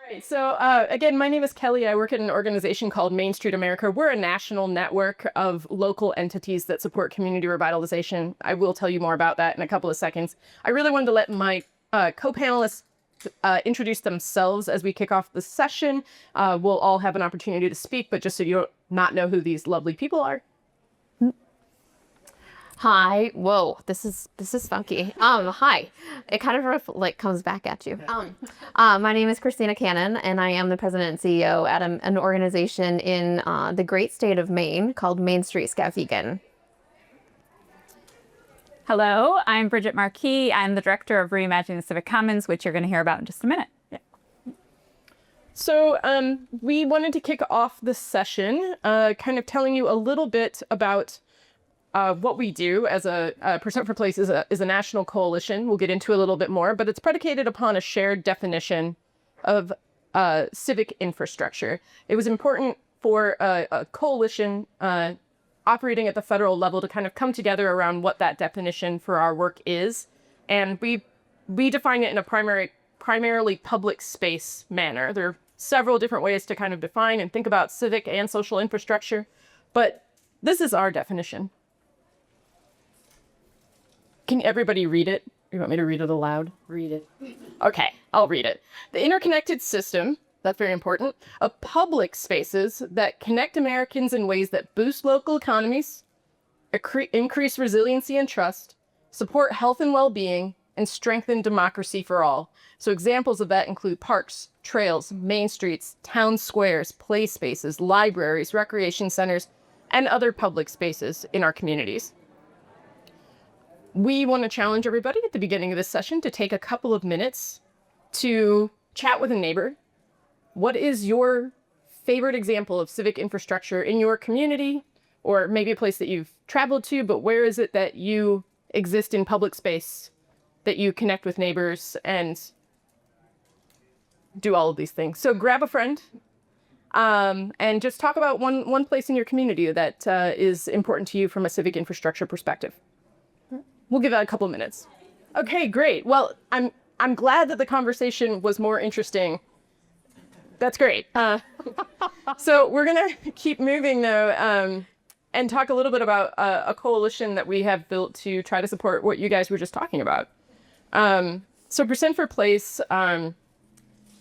Right, so again, my name is Kelly. I work at an organization called Main Street America. We're a national network of local entities that support community revitalization. I will tell you more about that in a couple of seconds. I really wanted to let my co-panelists introduce themselves as we kick off the session. We'll all have an opportunity to speak, but just so you don't not know who these lovely people are. Hi. Whoa, this is funky. Hi. It kind of comes back at you. My name is Christina Cannon, and I am the president and CEO at an organization in the great state of Maine called Main Street Scout Vegan. Hello, I'm Bridget Marquis. I'm the director of Reimagining the Civic Commons, which you're going to hear about in just a minute. Yeah. So we wanted to kick off this session kind of telling you a little bit about what we do as a Percent for Place is a national coalition. We'll get into a little bit more, but it's predicated upon a shared definition of civic infrastructure. It was important for a coalition operating at the federal level to kind of come together around what that definition for our work is. And we define it in a primarily public space manner. There are several different ways to kind of define and think about civic and social infrastructure, but this is our definition. Can everybody read it? You want me to read it aloud? Read it. Okay, I'll read it. The interconnected system, that's very important, of public spaces that connect Americans in ways that boost local economies, increase resiliency and trust, support health and well-being, and strengthen democracy for all. So examples of that include parks, trails, main streets, town squares, play spaces, libraries, recreation centers, and other public spaces in our communities. We want to challenge everybody at the beginning of this session to take a couple of minutes to chat with a neighbor. What is your favorite example of civic infrastructure in your community, or maybe a place that you've traveled to, but where is it that you exist in public space, that you connect with neighbors and do all of these things? So grab a friend and just talk about one place in your community that is important to you from a civic infrastructure perspective. We'll give that a couple minutes. Okay, great. Well, I'm glad that the conversation was more interesting. That's great. So we're gonna keep moving though, and talk a little bit about a coalition that we have built to try to support what you guys were just talking about. So Percent for Place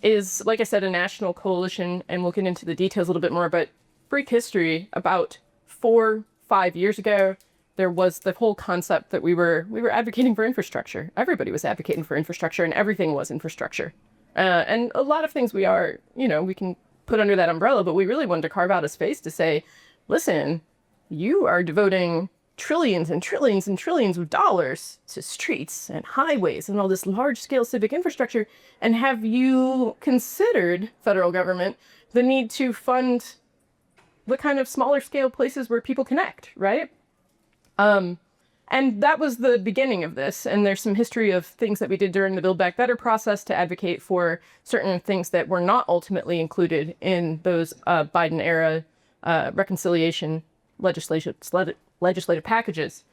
is, like I said, a national coalition, and we'll get into the details a little bit more, but brief history, about 4-5 years ago, there was the whole concept that we were advocating for infrastructure. Everybody was advocating for infrastructure, and everything was infrastructure. And a lot of things we can put under that umbrella, but we really wanted to carve out a space to say, listen, you are devoting trillions and trillions and trillions of dollars to streets and highways and all this large-scale civic infrastructure, and have you considered, federal government, the need to fund the kind of smaller-scale places where people connect, right? And that was the beginning of this. And there's some history of things that we did during the Build Back Better process to advocate for certain things that were not ultimately included in those Biden era reconciliation legislative packages.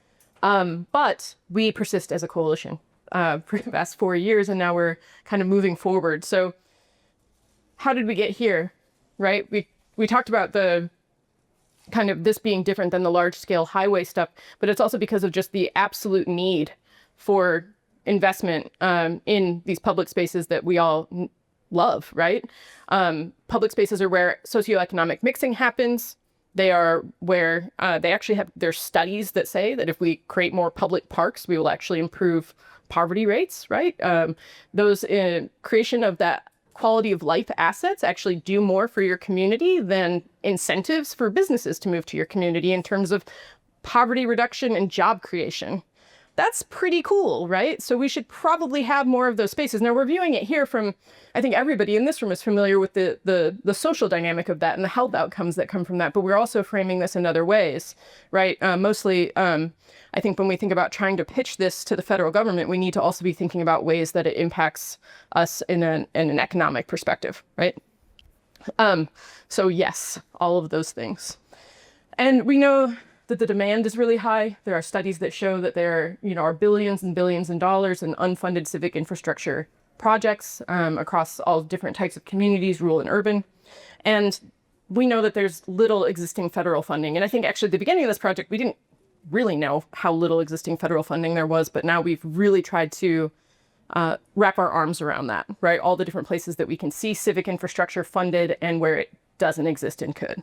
But we persist as a coalition for the past 4 years, and now we're kind of moving forward. So how did we get here, right? We talked about the kind of this being different than the large scale highway stuff, but it's also because of just the absolute need for investment in these public spaces that we all love, right? Public spaces are where socioeconomic mixing happens. They are where they actually have, there's studies that say that if we create more public parks, we will actually improve poverty rates, right? Those creation of that quality of life assets actually do more for your community than incentives for businesses to move to your community in terms of poverty reduction and job creation. That's pretty cool, right? So we should probably have more of those spaces. Now we're viewing it here from, I think everybody in this room is familiar with the social dynamic of that and the health outcomes that come from that, but we're also framing this in other ways, right? Mostly, I think when we think about trying to pitch this to the federal government, we need to also be thinking about ways that it impacts us in an economic perspective, right? So yes, all of those things. And we know that the demand is really high. There are studies that show that there are billions and billions of dollars in unfunded civic infrastructure projects across all different types of communities, rural and urban. And we know that there's little existing federal funding. And I think actually at the beginning of this project, we didn't really know how little existing federal funding there was, but now we've really tried to wrap our arms around that, right? All the different places that we can see civic infrastructure funded and where it doesn't exist and could.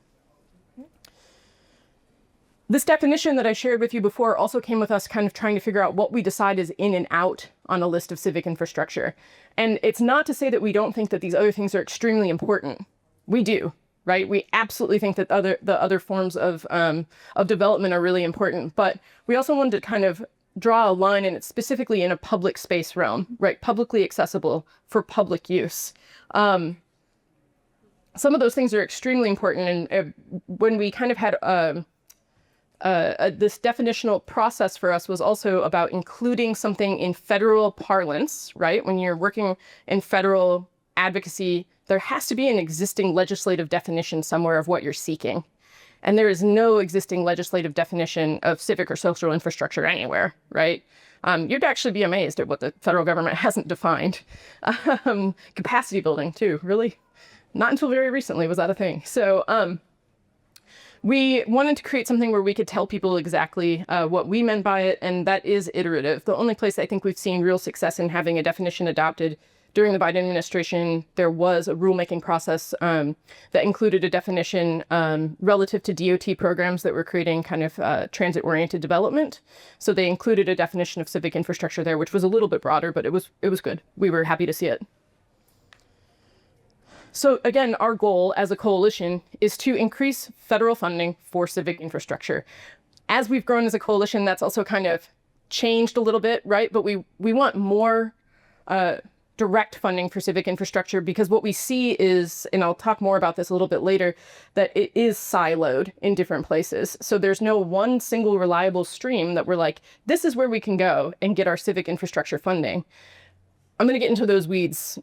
This definition that I shared with you before also came with us kind of trying to figure out what we decide is in and out on a list of civic infrastructure. And it's not to say that we don't think that these other things are extremely important. We do, right? We absolutely think that the other forms of development are really important, but we also wanted to kind of draw a line, and it's specifically in a public space realm, right? Publicly accessible for public use. Some of those things are extremely important, and when we kind of had this definitional process for us was also about including something in federal parlance, right? When you're working in federal advocacy, there has to be an existing legislative definition somewhere of what you're seeking. And there is no existing legislative definition of civic or social infrastructure anywhere, right? You'd actually be amazed at what the federal government hasn't defined. Capacity building too, really? Not until very recently was that a thing. So we wanted to create something where we could tell people exactly what we meant by it, and that is iterative. The only place I think we've seen real success in having a definition adopted during the Biden administration, there was a rulemaking process that included a definition relative to DOT programs that were creating kind of transit-oriented development. So they included a definition of civic infrastructure there, which was a little bit broader, but it was good. We were happy to see it. So again, our goal as a coalition is to increase federal funding for civic infrastructure. As we've grown as a coalition, that's also kind of changed a little bit, right? But we want more direct funding for civic infrastructure, because what we see is, and I'll talk more about this a little bit later, that it is siloed in different places. So there's no one single reliable stream that we're like, this is where we can go and get our civic infrastructure funding. I'm going to get into those weeds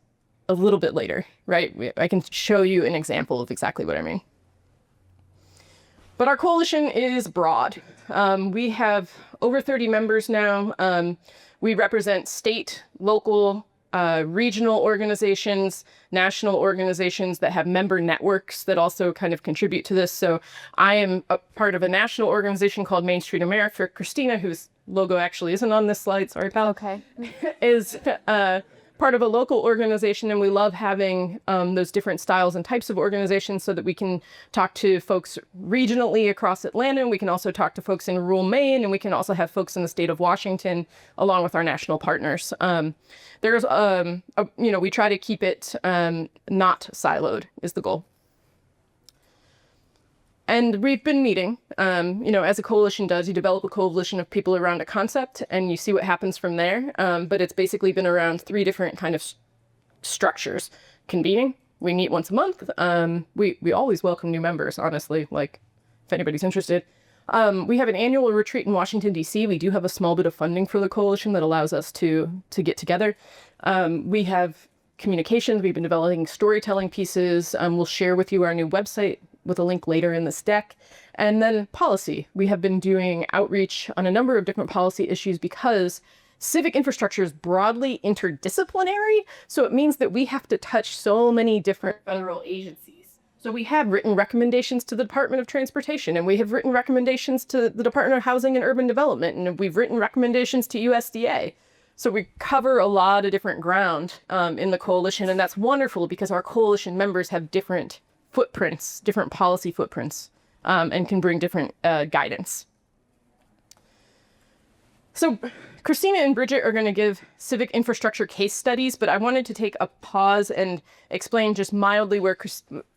a little bit later, right? I can show you an example of exactly what I mean. But our coalition is broad. We have over 30 members now. We represent state, local, regional organizations, national organizations that have member networks that also kind of contribute to this. So I am a part of a national organization called Main Street America. Christina, whose logo actually isn't on this slide, sorry pal, Okay. is part of a local organization, and we love having those different styles and types of organizations so that we can talk to folks regionally across Atlanta, and we can also talk to folks in rural Maine, and we can also have folks in the state of Washington along with our national partners. There's, we try to keep it not siloed is the goal. And we've been meeting, as a coalition does. You develop a coalition of people around a concept and you see what happens from there. But it's basically been around 3 different kind of structures. Convening, we meet once a month. We always welcome new members, honestly, like if anybody's interested. We have an annual retreat in Washington, D.C. We do have a small bit of funding for the coalition that allows us to get together. We have communications. We've been developing storytelling pieces. We'll share with you our new website with a link later in this deck. And then policy. We have been doing outreach on a number of different policy issues because civic infrastructure is broadly interdisciplinary. So it means that we have to touch so many different federal agencies. So we have written recommendations to the Department of Transportation, and we have written recommendations to the Department of Housing and Urban Development, and we've written recommendations to USDA. So we cover a lot of different ground in the coalition, and that's wonderful because our coalition members have different footprints, different policy footprints, and can bring different guidance. So Christina and Bridget are going to give civic infrastructure case studies, but I wanted to take a pause and explain just mildly where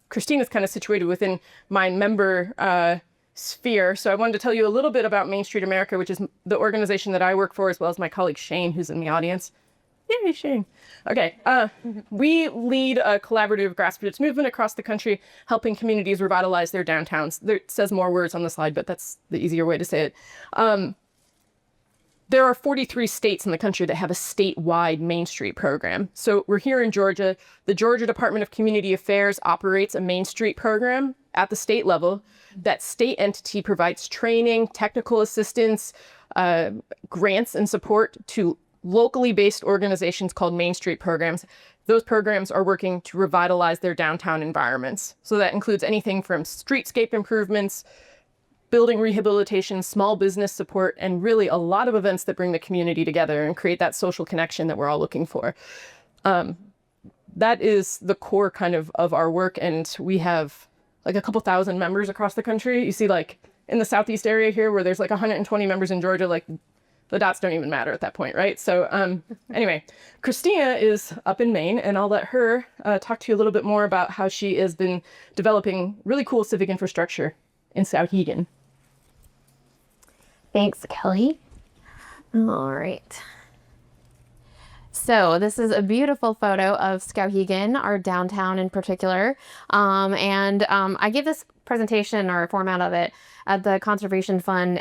Christina's kind of situated within my member sphere. So I wanted to tell you a little bit about Main Street America, which is the organization that I work for, as well as my colleague Shane, who's in the audience. Yay, Shane. Okay. We lead a collaborative grassroots movement across the country, helping communities revitalize their downtowns. It says more words on the slide, but that's the easier way to say it. There are 43 states in the country that have a statewide Main Street program. So we're here in Georgia. The Georgia Department of Community Affairs operates a Main Street program at the state level. That state entity provides training, technical assistance, grants and support to locally based organizations called Main Street programs. Those programs are working to revitalize their downtown environments. So that includes anything from streetscape improvements, building rehabilitation, small business support, and really a lot of events that bring the community together and create that social connection that we're all looking for. That is the core kind of our work. And we have like a couple thousand members across the country. You see like in the Southeast area here where there's like 120 members in Georgia, like the dots don't even matter at that point, right? So anyway, Christina is up in Maine, and I'll let her talk to you a little bit more about how she has been developing really cool civic infrastructure in Skowhegan. Thanks, Kelly. All right. So this is a beautiful photo of Skowhegan, our downtown in particular. I gave this presentation or a format of it at the Conservation Fund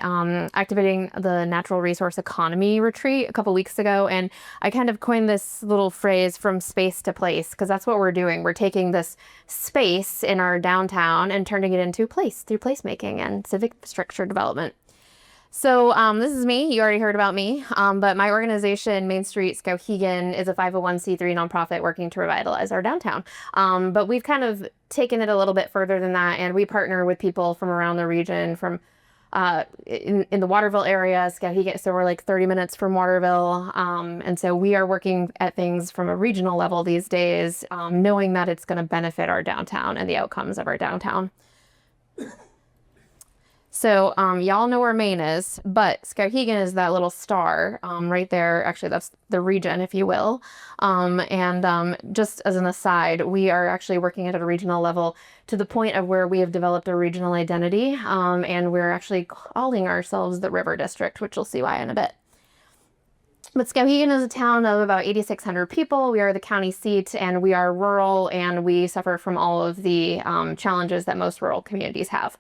activating the Natural Resource Economy retreat a couple weeks ago. And I kind of coined this little phrase from space to place, because that's what we're doing. We're taking this space in our downtown and turning it into place through placemaking and civic infrastructure development. So this is me. You already heard about me, but my organization, Main Street Skowhegan, is a 501c3 nonprofit working to revitalize our downtown. But we've kind of taken it a little bit further than that, and we partner with people from around the region, from in the Waterville area, Skowhegan. So we're like 30 minutes from Waterville, and so we are working at things from a regional level these days, knowing that it's going to benefit our downtown and the outcomes of our downtown. So y'all know where Maine is, but Skowhegan is that little star right there. Actually, that's the region, if you will. Just as an aside, we are actually working at a regional level to the point of where we have developed a regional identity, and we're actually calling ourselves the River District, which you'll see why in a bit. But Skowhegan is a town of about 8,600 people. We are the county seat, and we are rural, and we suffer from all of the challenges that most rural communities have.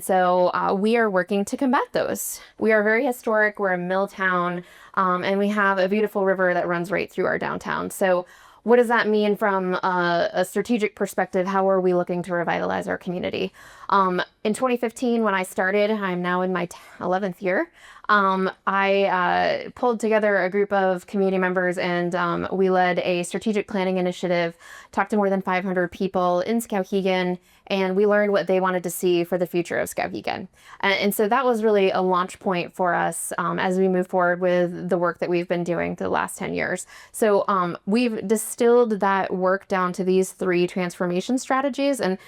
So we are working to combat those. We are very historic. We're a mill town, and we have a beautiful river that runs right through our downtown. So what does that mean from a strategic perspective? How are we looking to revitalize our community? In 2015, when I started, I'm now in my 11th year, I pulled together a group of community members, and we led a strategic planning initiative, talked to more than 500 people in Skowhegan, and we learned what they wanted to see for the future of Skowhegan. And so that was really a launch point for us as we move forward with the work that we've been doing the last 10 years. So we've distilled that work down to these 3 transformation strategies, and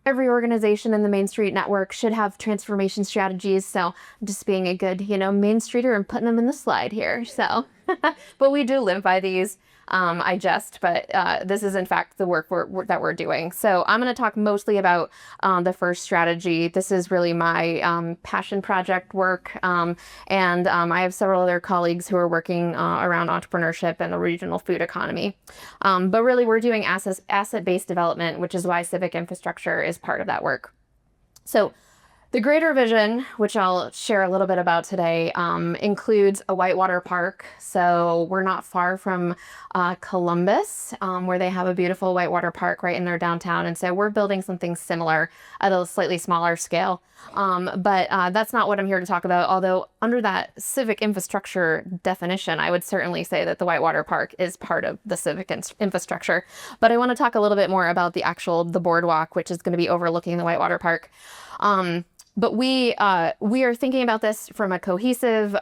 every organization in the Main Street network should have transformation strategies. So I'm just being a good, Main Streeter and putting them in the slide here. So, but we do live by these. I jest, but this is in fact the work that we're doing. So I'm going to talk mostly about the first strategy. This is really my passion project work, and I have several other colleagues who are working around entrepreneurship and the regional food economy. But really we're doing asset-based development, which is why civic infrastructure is part of that work. So the greater vision, which I'll share a little bit about today, includes a whitewater park. So we're not far from Columbus, where they have a beautiful whitewater park right in their downtown. And so we're building something similar at a slightly smaller scale. But that's not what I'm here to talk about. Although under that civic infrastructure definition, I would certainly say that the whitewater park is part of the civic infrastructure. But I want to talk a little bit more about the boardwalk, which is going to be overlooking the whitewater park. But we are thinking about this from a cohesive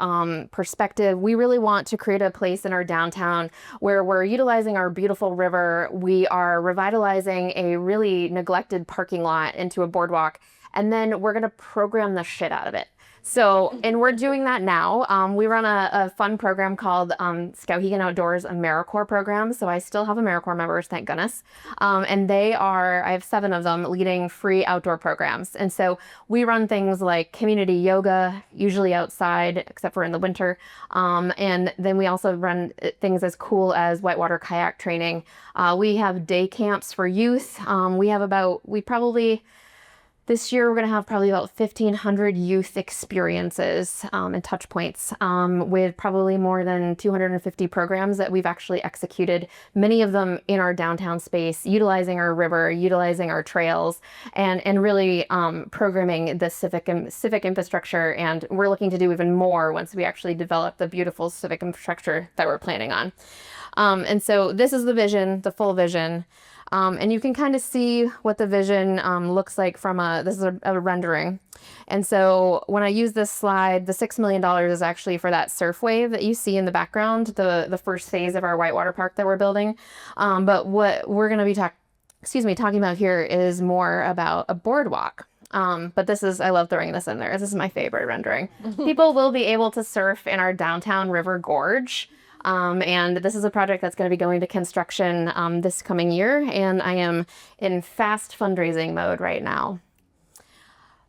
perspective. We really want to create a place in our downtown where we're utilizing our beautiful river. We are revitalizing a really neglected parking lot into a boardwalk, and then we're going to program the shit out of it. So, and we're doing that now. We run a fun program called Skowhegan Outdoors AmeriCorps program. So I still have AmeriCorps members, thank goodness. And I have 7 of them leading free outdoor programs. And so we run things like community yoga, usually outside, except for in the winter. And then we also run things as cool as whitewater kayak training. We have day camps for youth. This year, we're going to have probably about 1,500 youth experiences and touch points with probably more than 250 programs that we've actually executed, many of them in our downtown space, utilizing our river, utilizing our trails, and really programming the civic infrastructure. And we're looking to do even more once we actually develop the beautiful civic infrastructure that we're planning on. And so this is the vision, the full vision. And you can kind of see what the vision looks like from this is a rendering. And so when I use this slide, the $6 million is actually for that surf wave that you see in the background, the first phase of our whitewater park that we're building. But what we're going to be talking about here is more about a boardwalk. But I love throwing this in there. This is my favorite rendering. People will be able to surf in our downtown river gorge. And this is a project that's going to be going to construction this coming year, and I am in fast fundraising mode right now.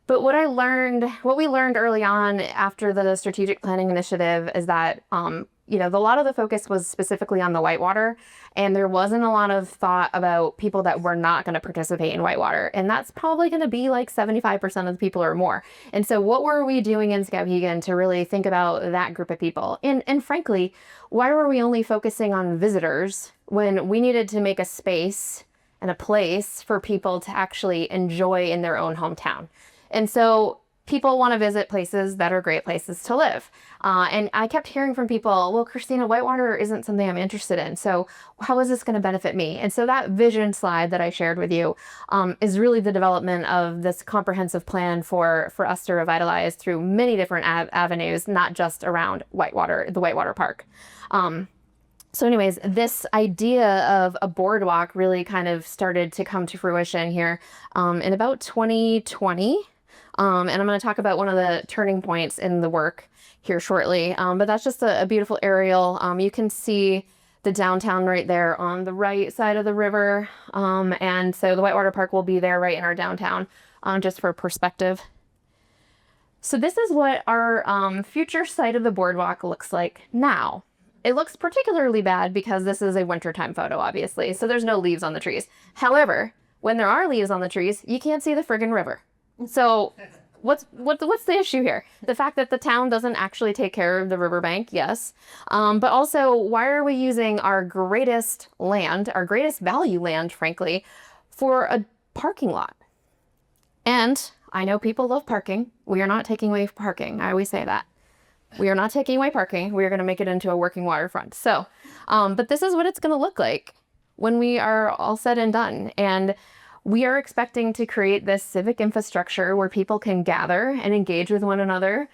But what we learned early on after the strategic planning initiative is that a lot of the focus was specifically on the whitewater, and there wasn't a lot of thought about people that were not going to participate in whitewater. And that's probably going to be like 75% of the people or more. And so what were we doing in Skowhegan to really think about that group of people? And frankly, why were we only focusing on visitors when we needed to make a space and a place for people to actually enjoy in their own hometown? And so people want to visit places that are great places to live. And I kept hearing from people, well, Christina, whitewater isn't something I'm interested in. So how is this going to benefit me? And so that vision slide that I shared with you is really the development of this comprehensive plan for us to revitalize through many different avenues, not just around the Whitewater Park. So anyways, this idea of a boardwalk really kind of started to come to fruition here in about 2020. And I'm going to talk about one of the turning points in the work here shortly. But that's just a beautiful aerial. You can see the downtown right there on the right side of the river. And so the Whitewater Park will be there right in our downtown, just for perspective. So this is what our future site of the boardwalk looks like now. It looks particularly bad because this is a wintertime photo, obviously. So there's no leaves on the trees. However, when there are leaves on the trees, you can't see the friggin' river. So what's the issue here? The fact that the town doesn't actually take care of the riverbank, yes. But also, why are we using our greatest land, our greatest value land, frankly, for a parking lot? And I know people love parking. We are not taking away parking. I always say that. We are not taking away parking. We are going to make it into a working waterfront. So, but this is what it's going to look like when we are all said and done. And we are expecting to create this civic infrastructure where people can gather and engage with one another,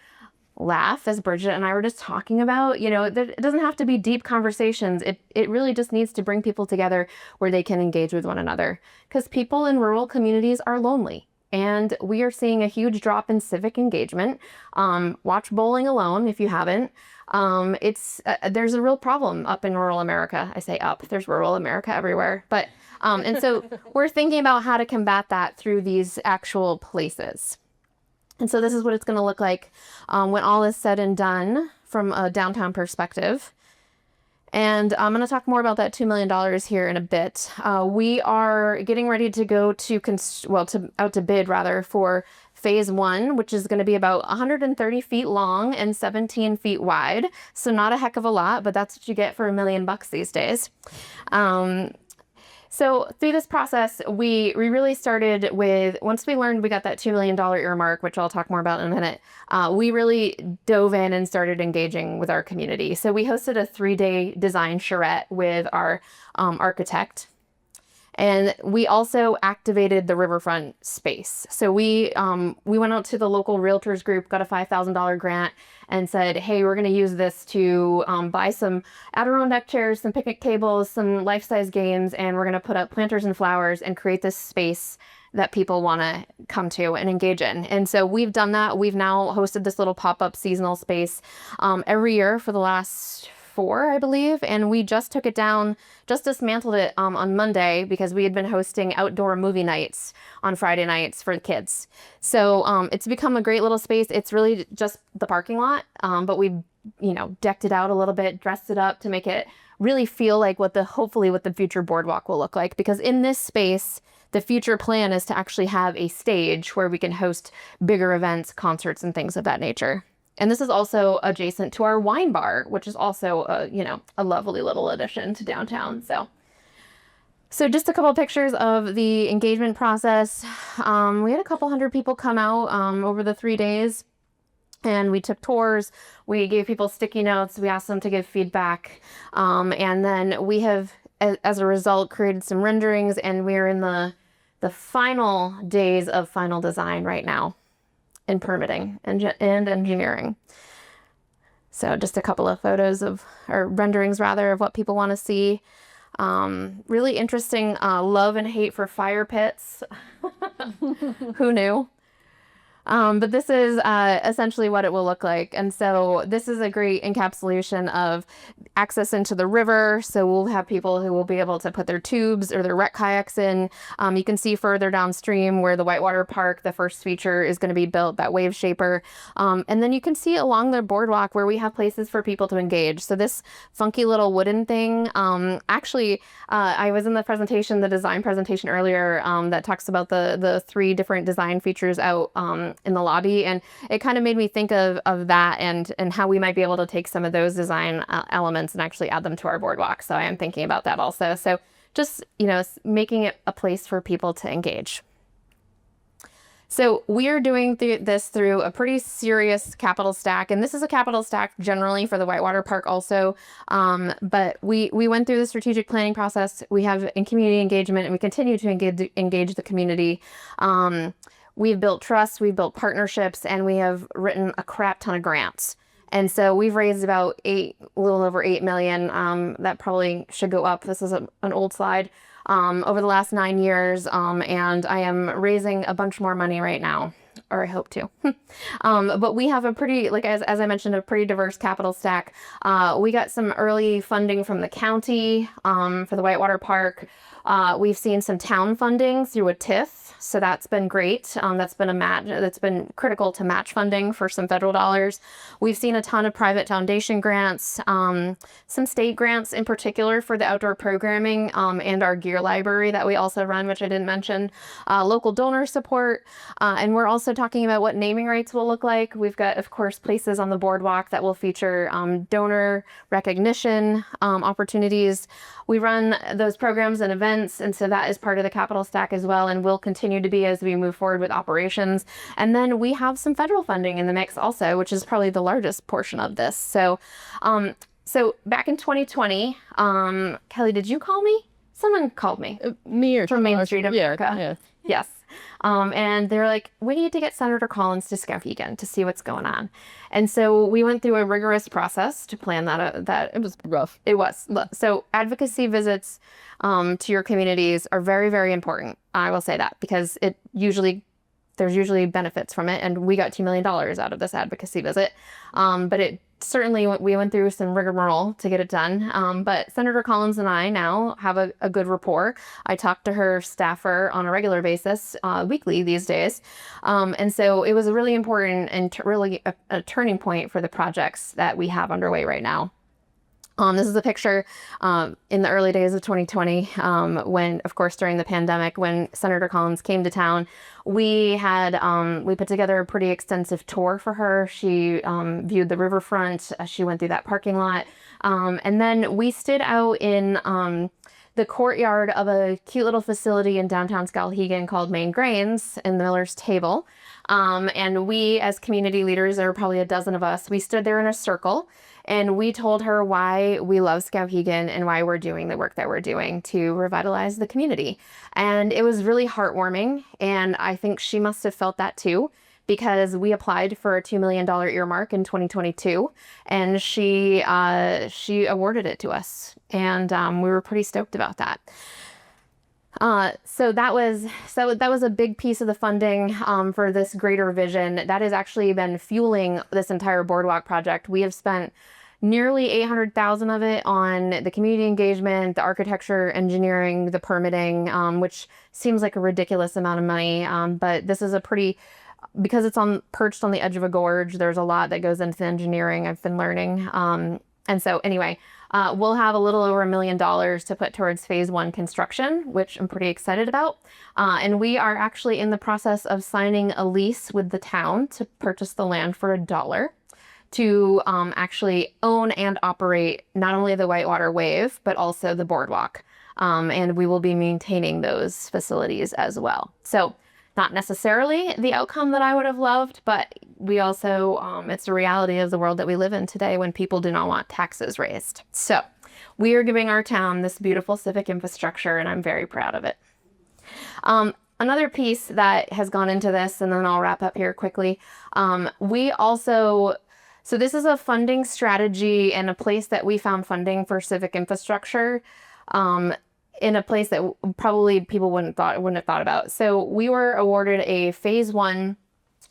laugh, as Bridget and I were just talking about. It doesn't have to be deep conversations. It really just needs to bring people together where they can engage with one another. Because people in rural communities are lonely. And we are seeing a huge drop in civic engagement. Watch Bowling Alone if you haven't. There's a real problem up in rural America. I say up, there's rural America everywhere. But and so we're thinking about how to combat that through these actual places. And so this is what it's going to look like when all is said and done from a downtown perspective. And I'm going to talk more about that $2 million here in a bit. We are getting ready to go out to bid rather for phase 1, which is going to be about 130 feet long and 17 feet wide. So not a heck of a lot, but that's what you get for $1 million these days. So through this process, we really started with, once we learned we got that $2 million earmark, which I'll talk more about in a minute, we really dove in and started engaging with our community. So we hosted a 3-day design charrette with our architect. And we also activated the riverfront space. So we went out to the local realtors group, got a $5,000 grant, and said, hey, we're going to use this to buy some Adirondack chairs, some picnic tables, some life-size games, and we're going to put up planters and flowers and create this space that people want to come to and engage in. And so we've done that. We've now hosted this little pop-up seasonal space every year for the last 4, I believe, and we just took it down, just dismantled it on Monday because we had been hosting outdoor movie nights on Friday nights for the kids. So it's become a great little space. It's really just the parking lot, but we, decked it out a little bit, dressed it up to make it really feel like hopefully what the future boardwalk will look like. Because in this space, the future plan is to actually have a stage where we can host bigger events, concerts, and things of that nature. And this is also adjacent to our wine bar, which is also a lovely little addition to downtown. So just a couple of pictures of the engagement process. We had a couple hundred people come out over the 3 days, and we took tours. We gave people sticky notes. We asked them to give feedback. And then we have, as a result, created some renderings, and we're in the final days of final design right now in permitting and engineering. So just a couple of photos or renderings rather, of what people want to see. Really interesting love and hate for fire pits. Who knew? But this is essentially what it will look like. And so this is a great encapsulation of access into the river. So we'll have people who will be able to put their tubes or their wreck kayaks in. You can see further downstream where the Whitewater Park, the first feature, is going to be built, that wave shaper. And then you can see along the boardwalk where we have places for people to engage. So this funky little wooden thing, actually, I was in the design presentation earlier that talks about the 3 different design features out in the lobby, and it kind of made me think of that and how we might be able to take some of those design elements and actually add them to our boardwalk. So I am thinking about that also. So just, making it a place for people to engage. So we are doing this through a pretty serious capital stack, and this is a capital stack generally for the Whitewater Park also, but we went through the strategic planning process. We have in community engagement, and we continue to engage the community. We've built trust, we've built partnerships, and we have written a crap ton of grants. And so we've raised about a little over 8 million. That probably should go up. This is an old slide. Over the last 9 years, and I am raising a bunch more money right now, or I hope to. But we have a pretty, as I mentioned, a pretty diverse capital stack. We got some early funding from the county for the Whitewater Park. We've seen some town funding through a TIF, so that's been great. That's been critical to match funding for some federal dollars. We've seen a ton of private foundation grants, some state grants in particular for the outdoor programming, and our gear library that we also run, which I didn't mention, local donor support, and we're also talking about what naming rights will look like. We've got, of course, places on the boardwalk that will feature donor recognition opportunities. We run those programs and events, and so that is part of the capital stack as well, and will continue to be as we move forward with operations. And then we have some federal funding in the mix also, which is probably the largest portion of this. So, so back in 2020, Kelly, did you call me? Someone called me. Me or from Main Street America. Yeah. Yes. And they're like, we need to get Senator Collins to Skowhegan to see what's going on. And so we went through a rigorous process to plan that. It was rough. It was. So advocacy visits to your communities are very, very important. I will say that because there's usually benefits from it. And we got $2 million out of this advocacy visit. But it certainly, we went through some rigmarole to get it done. But Senator Collins and I now have a good rapport. I talk to her staffer on a regular basis, weekly these days. And so it was a really important and really a turning point for the projects that we have underway right now. This is a picture in the early days of 2020, when, of course, during the pandemic, when Senator Collins came to town. We put together a pretty extensive tour for her. She viewed the riverfront. She went through that parking lot. And then we stood out in the courtyard of a cute little facility in downtown Skowhegan called Main Grains in the Miller's Table. And we, as community leaders, there were probably a dozen of us, we stood there in a circle. And we told her why we love Skowhegan and why we're doing the work that we're doing to revitalize the community. And it was really heartwarming. And I think she must have felt that too, because we applied for a $2 million earmark in 2022, and she awarded it to us. And we were pretty stoked about that. So that was a big piece of the funding for this greater vision that has actually been fueling this entire boardwalk project. We have spent nearly $800,000 of it on the community engagement, the architecture, engineering, the permitting, which seems like a ridiculous amount of money. But this is because it's perched on the edge of a gorge, there's a lot that goes into the engineering I've been learning. And so anyway, We'll have a little over $1 million to put towards phase 1 construction, which I'm pretty excited about. And we are actually in the process of signing a lease with the town to purchase the land for $1 to actually own and operate not only the Whitewater Wave, but also the boardwalk. And we will be maintaining those facilities as well. So not necessarily the outcome that I would have loved, but we also, it's the reality of the world that we live in today when people do not want taxes raised. So we are giving our town this beautiful civic infrastructure, and I'm very proud of it. Another piece that has gone into this, and then I'll wrap up here quickly. So this is a funding strategy and a place that we found funding for civic infrastructure. In a place that probably people wouldn't have thought about. So we were awarded a phase 1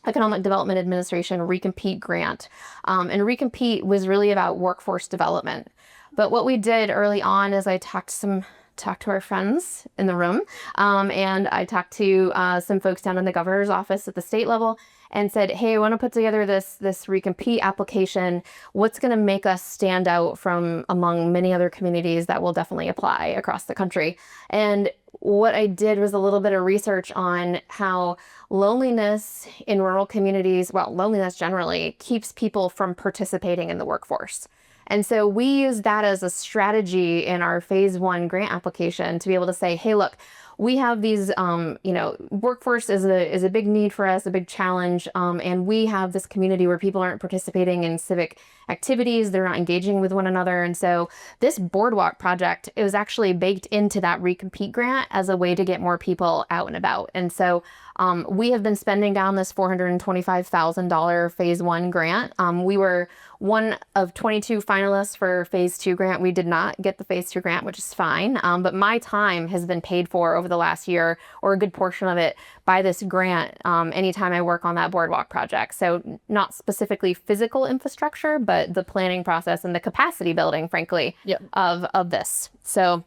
Economic Development Administration recompete grant. And recompete was really about workforce development. But what we did early on is I talked to our friends in the room, and I talked to some folks down in the governor's office at the state level and said, hey, I want to put together this recompete application. What's going to make us stand out from among many other communities that will definitely apply across the country? And what I did was a little bit of research on how loneliness in rural communities, well, loneliness generally, keeps people from participating in the workforce. And so we used that as a strategy in our phase 1 grant application to be able to say, hey, look, we have these, workforce is a big need for us, a big challenge. And we have this community where people aren't participating in civic activities. They're not engaging with one another. And so this boardwalk project, it was actually baked into that recompete grant as a way to get more people out and about. And so we have been spending down this $425,000 phase 1 grant. We were one of 22 finalists for phase 2 grant. We did not get the phase 2 grant, which is fine. But my time has been paid for over the last year, or a good portion of it, by this grant anytime I work on that boardwalk project. So not specifically physical infrastructure, but the planning process and the capacity building, frankly, of this. So,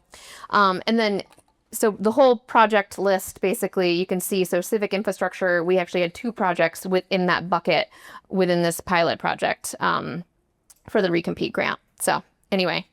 so the whole project list, basically, you can see, so civic infrastructure, we actually had 2 projects within that bucket within this pilot project for the recompete grant. So anyway,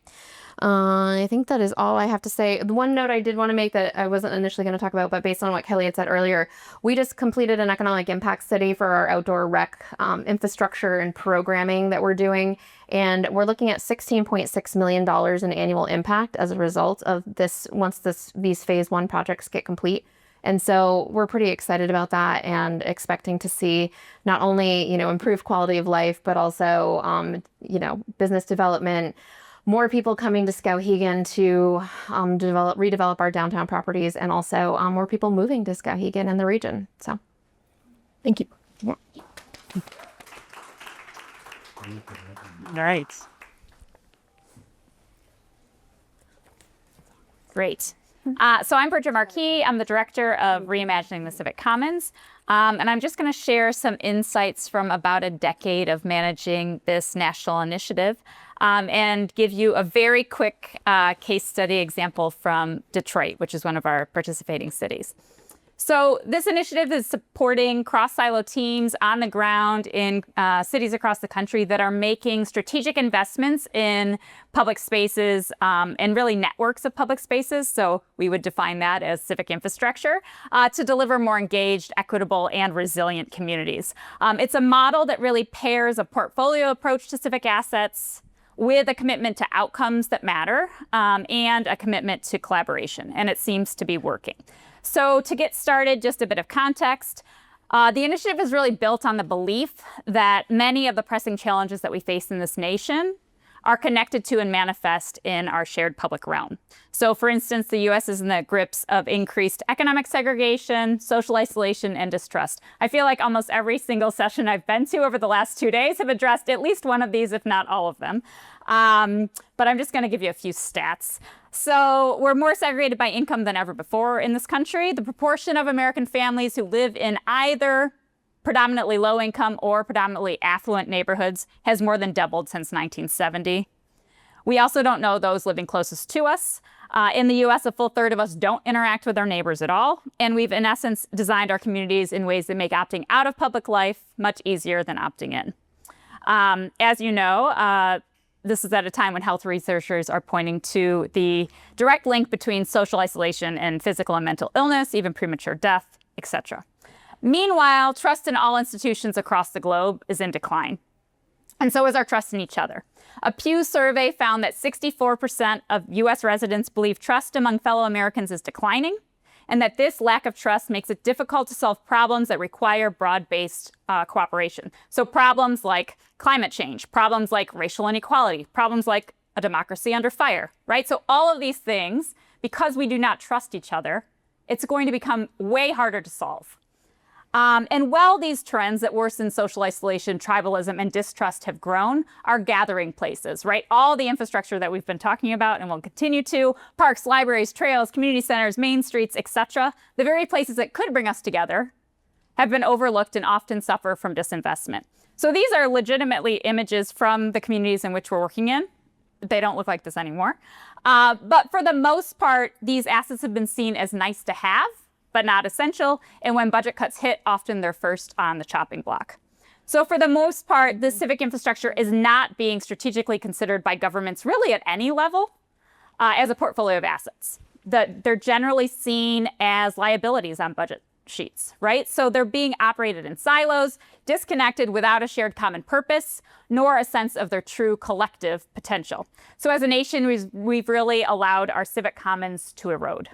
I think that is all I have to say. The one note I did want to make that I wasn't initially going to talk about, but based on what Kelly had said earlier, we just completed an economic impact study for our outdoor rec infrastructure and programming that we're doing. And we're looking at $16.6 million in annual impact as a result of this, once these phase 1 projects get complete. And so we're pretty excited about that and expecting to see not only, improved quality of life, but also, business development, more people coming to Skowhegan to redevelop our downtown properties, and also more people moving to Skowhegan and the region. So thank you. Yeah. All right. Great. So I'm Bridget Marquis. I'm the director of Reimagining the Civic Commons. And I'm just going to share some insights from about a decade of managing this national initiative and give you a very quick case study example from Detroit, which is one of our participating cities. So this initiative is supporting cross-silo teams on the ground in cities across the country that are making strategic investments in public spaces and really networks of public spaces. So we would define that as civic infrastructure to deliver more engaged, equitable, and resilient communities. It's a model that really pairs a portfolio approach to civic assets with a commitment to outcomes that matter and a commitment to collaboration. And it seems to be working. So to get started, just a bit of context. The initiative is really built on the belief that many of the pressing challenges that we face in this nation are connected to and manifest in our shared public realm. So for instance, the US is in the grips of increased economic segregation, social isolation, and distrust. I feel like almost every single session I've been to over the last 2 days have addressed at least one of these, if not all of them. But I'm just going to give you a few stats. So we're more segregated by income than ever before in this country. The proportion of American families who live in either predominantly low income or predominantly affluent neighborhoods has more than doubled since 1970. We also don't know those living closest to us. In the US, a full third of us don't interact with our neighbors at all. And we've, in essence, designed our communities in ways that make opting out of public life much easier than opting in. As you know, this is at a time when health researchers are pointing to the direct link between social isolation and physical and mental illness, even premature death, etc. Meanwhile, trust in all institutions across the globe is in decline. And so is our trust in each other. A Pew survey found that 64% of US residents believe trust among fellow Americans is declining, and that this lack of trust makes it difficult to solve problems that require broad-based cooperation. So problems like climate change, problems like racial inequality, problems like a democracy under fire, right? So all of these things, because we do not trust each other, it's going to become way harder to solve. And while these trends that worsen social isolation, tribalism, and distrust have grown, are gathering places, right? All the infrastructure that we've been talking about and will continue to, parks, libraries, trails, community centers, main streets, etc., the very places that could bring us together have been overlooked and often suffer from disinvestment. So these are legitimately images from the communities in which we're working in. They don't look like this anymore. But for the most part, these assets have been seen as nice to have, but not essential. And when budget cuts hit, often they're first on the chopping block. So for the most part, the civic infrastructure is not being strategically considered by governments really at any level as a portfolio of assets. They're generally seen as liabilities on budget sheets, right? So they're being operated in silos, disconnected without a shared common purpose, nor a sense of their true collective potential. So as a nation, we've really allowed our civic commons to erode.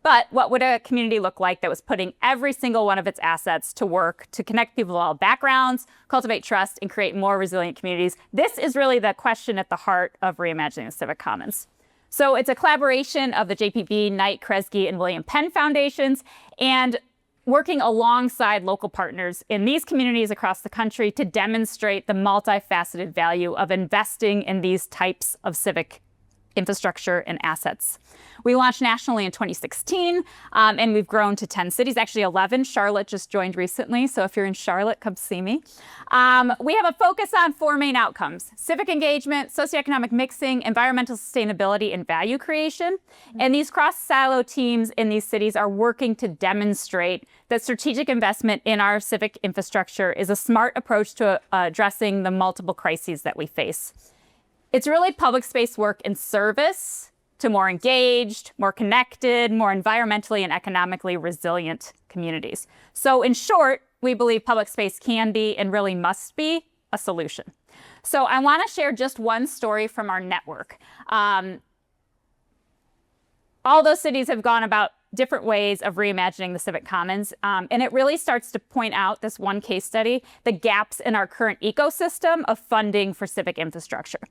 But what would a community look like that was putting every single one of its assets to work to connect people of all backgrounds, cultivate trust, and create more resilient communities? This is really the question at the heart of reimagining the civic commons. So it's a collaboration of the JPB, Knight, Kresge, and William Penn Foundations, and working alongside local partners in these communities across the country to demonstrate the multifaceted value of investing in these types of civic infrastructure and assets. We launched nationally in 2016, and we've grown to 10 cities, actually 11. Charlotte just joined recently, so if you're in Charlotte, come see me. We have a focus on 4 main outcomes: civic engagement, socioeconomic mixing, environmental sustainability, and value creation. And these cross-silo teams in these cities are working to demonstrate that strategic investment in our civic infrastructure is a smart approach to addressing the multiple crises that we face. It's really public space work in service to more engaged, more connected, more environmentally and economically resilient communities. So in short, we believe public space can be and really must be a solution. So I want to share just one story from our network. All those cities have gone about different ways of reimagining the civic commons. And it really starts to point out, this one case study, the gaps in our current ecosystem of funding for civic infrastructure.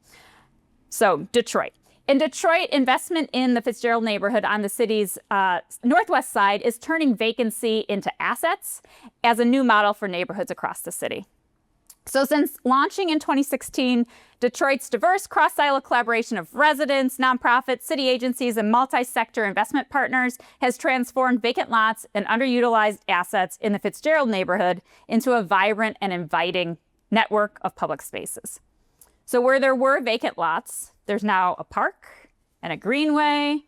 So Detroit. In Detroit, investment in the Fitzgerald neighborhood on the city's northwest side is turning vacancy into assets as a new model for neighborhoods across the city. So since launching in 2016, Detroit's diverse cross-silo collaboration of residents, nonprofits, city agencies, and multi-sector investment partners has transformed vacant lots and underutilized assets in the Fitzgerald neighborhood into a vibrant and inviting network of public spaces. So where there were vacant lots, there's now a park and a greenway,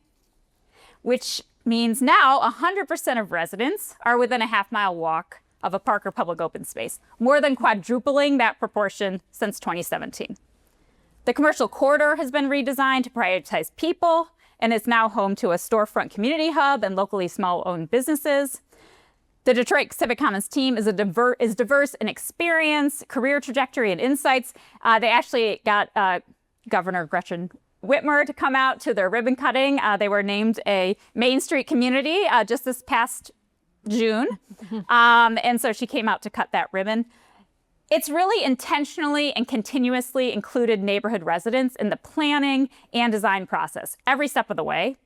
which means now 100% of residents are within a half-mile walk of a park or public open space, more than quadrupling that proportion since 2017. The commercial corridor has been redesigned to prioritize people and is now home to a storefront community hub and locally small-owned businesses. The Detroit Civic Commons team is diverse in experience, career trajectory, and insights. They actually got Governor Gretchen Whitmer to come out to their ribbon cutting. They were named a Main Street community just this past June. And so she came out to cut that ribbon. It's really intentionally and continuously included neighborhood residents in the planning and design process every step of the way.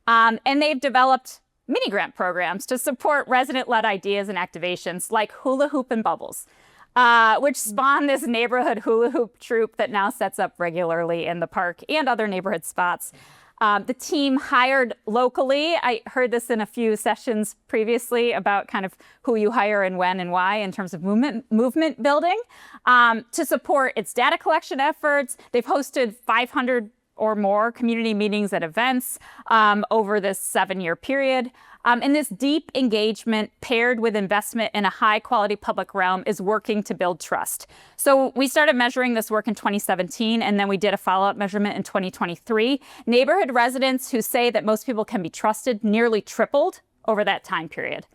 And they've developed mini grant programs to support resident-led ideas and activations like Hula Hoop and Bubbles, which spawned this neighborhood hula hoop troupe that now sets up regularly in the park and other neighborhood spots. The team hired locally. I heard this in a few sessions previously about kind of who you hire and when and why in terms of movement building to support its data collection efforts. They've hosted 500 or more community meetings and events over this 7-year period. And this deep engagement paired with investment in a high quality public realm is working to build trust. So we started measuring this work in 2017, and then we did a follow-up measurement in 2023. Neighborhood residents who say that most people can be trusted nearly tripled over that time period.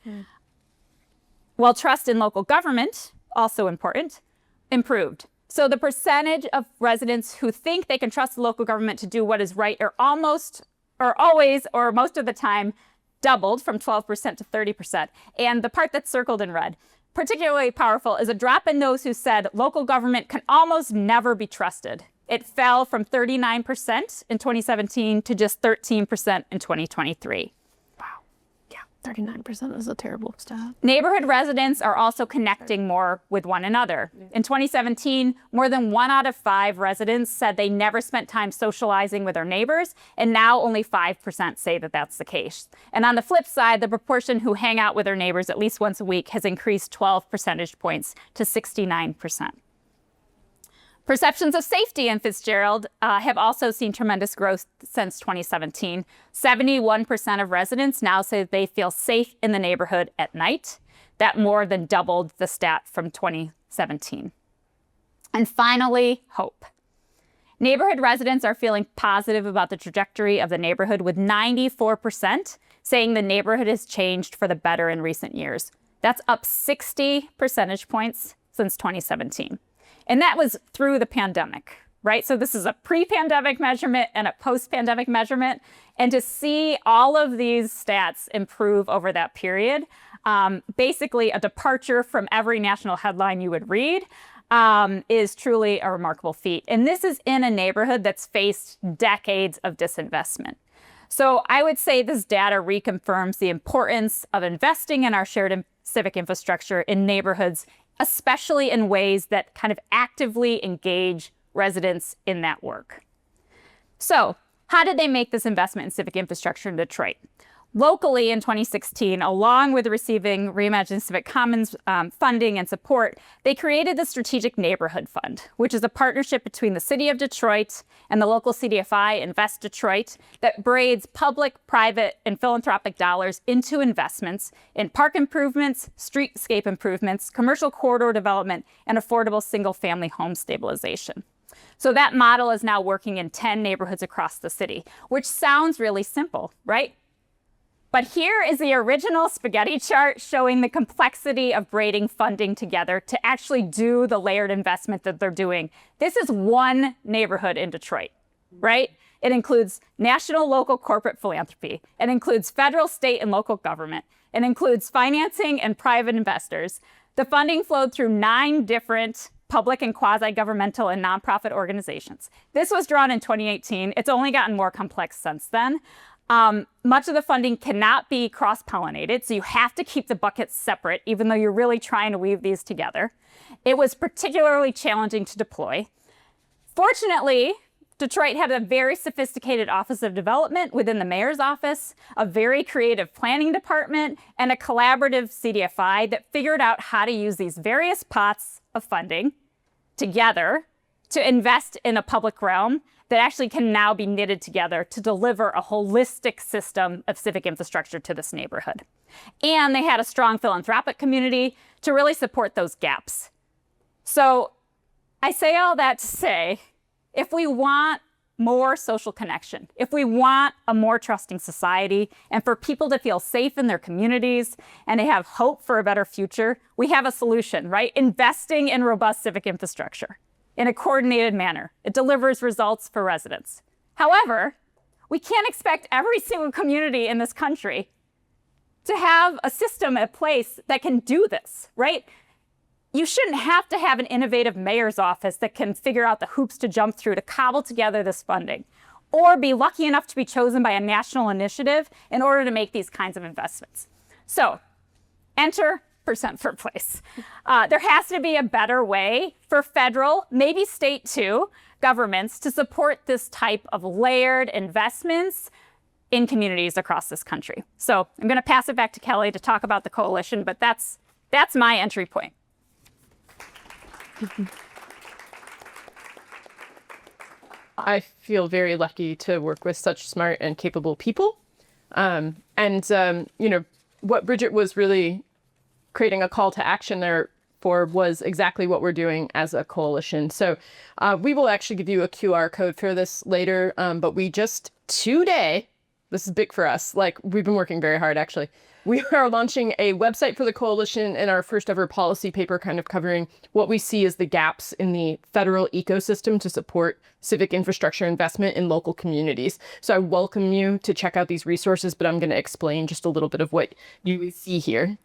While trust in local government, also important, improved. So the percentage of residents who think they can trust the local government to do what is right are almost, or always, or most of the time doubled from 12% to 30%. And the part that's circled in red, particularly powerful, is a drop in those who said local government can almost never be trusted. It fell from 39% in 2017 to just 13% in 2023. 39% is a terrible stat. Neighborhood residents are also connecting more with one another. In 2017, more than 1 out of 5 residents said they never spent time socializing with their neighbors, and now only 5% say that that's the case. And on the flip side, the proportion who hang out with their neighbors at least once a week has increased 12 percentage points to 69%. Perceptions of safety in Fitzgerald have also seen tremendous growth since 2017. 71% of residents now say they feel safe in the neighborhood at night. That more than doubled the stat from 2017. And finally, hope. Neighborhood residents are feeling positive about the trajectory of the neighborhood, with 94% saying the neighborhood has changed for the better in recent years. That's up 60 percentage points since 2017. And that was through the pandemic, right? So this is a pre-pandemic measurement and a post-pandemic measurement. And to see all of these stats improve over that period, basically a departure from every national headline you would read, is truly a remarkable feat. And this is in a neighborhood that's faced decades of disinvestment. So I would say this data reconfirms the importance of investing in our shared civic infrastructure in neighborhoods, especially in ways that kind of actively engage residents in that work. So how did they make this investment in civic infrastructure in Detroit? Locally in 2016, along with receiving Reimagining Civic Commons funding and support, they created the Strategic Neighborhood Fund, which is a partnership between the City of Detroit and the local CDFI, Invest Detroit, that braids public, private, and philanthropic dollars into investments in park improvements, streetscape improvements, commercial corridor development, and affordable single-family home stabilization. So that model is now working in 10 neighborhoods across the city, which sounds really simple, right? But here is the original spaghetti chart showing the complexity of braiding funding together to actually do the layered investment that they're doing. This is one neighborhood in Detroit, right? It includes national, local, corporate philanthropy. It includes federal, state, and local government. It includes financing and private investors. The funding flowed through 9 different public and quasi-governmental and nonprofit organizations. This was drawn in 2018. It's only gotten more complex since then. Much of the funding cannot be cross-pollinated, so you have to keep the buckets separate, even though you're really trying to weave these together. It was particularly challenging to deploy. Fortunately, Detroit had a very sophisticated Office of Development within the mayor's office, a very creative planning department, and a collaborative CDFI that figured out how to use these various pots of funding together to invest in a public realm that actually can now be knitted together to deliver a holistic system of civic infrastructure to this neighborhood. And they had a strong philanthropic community to really support those gaps. So I say all that to say, if we want more social connection, if we want a more trusting society, and for people to feel safe in their communities and to have hope for a better future, we have a solution, right? Investing in robust civic infrastructure in a coordinated manner. It delivers results for residents. However, we can't expect every single community in this country to have a system in place that can do this, right? You shouldn't have to have an innovative mayor's office that can figure out the hoops to jump through to cobble together this funding, or be lucky enough to be chosen by a national initiative in order to make these kinds of investments. So, enter percent for place. There has to be a better way for federal, maybe state too, governments to support this type of layered investments in communities across this country. So I'm going to pass it back to Kelly to talk about the coalition, but that's my entry point. I feel very lucky to work with such smart and capable people. What Bridget was really creating a call to action there for was exactly what we're doing as a coalition. So we will actually give you a QR code for this later, but we just today, this is big for us, like we've been working very hard actually. We are launching a website for the coalition and our first ever policy paper kind of covering what we see as the gaps in the federal ecosystem to support civic infrastructure investment in local communities. So I welcome you to check out these resources, but I'm going to explain just a little bit of what you see here.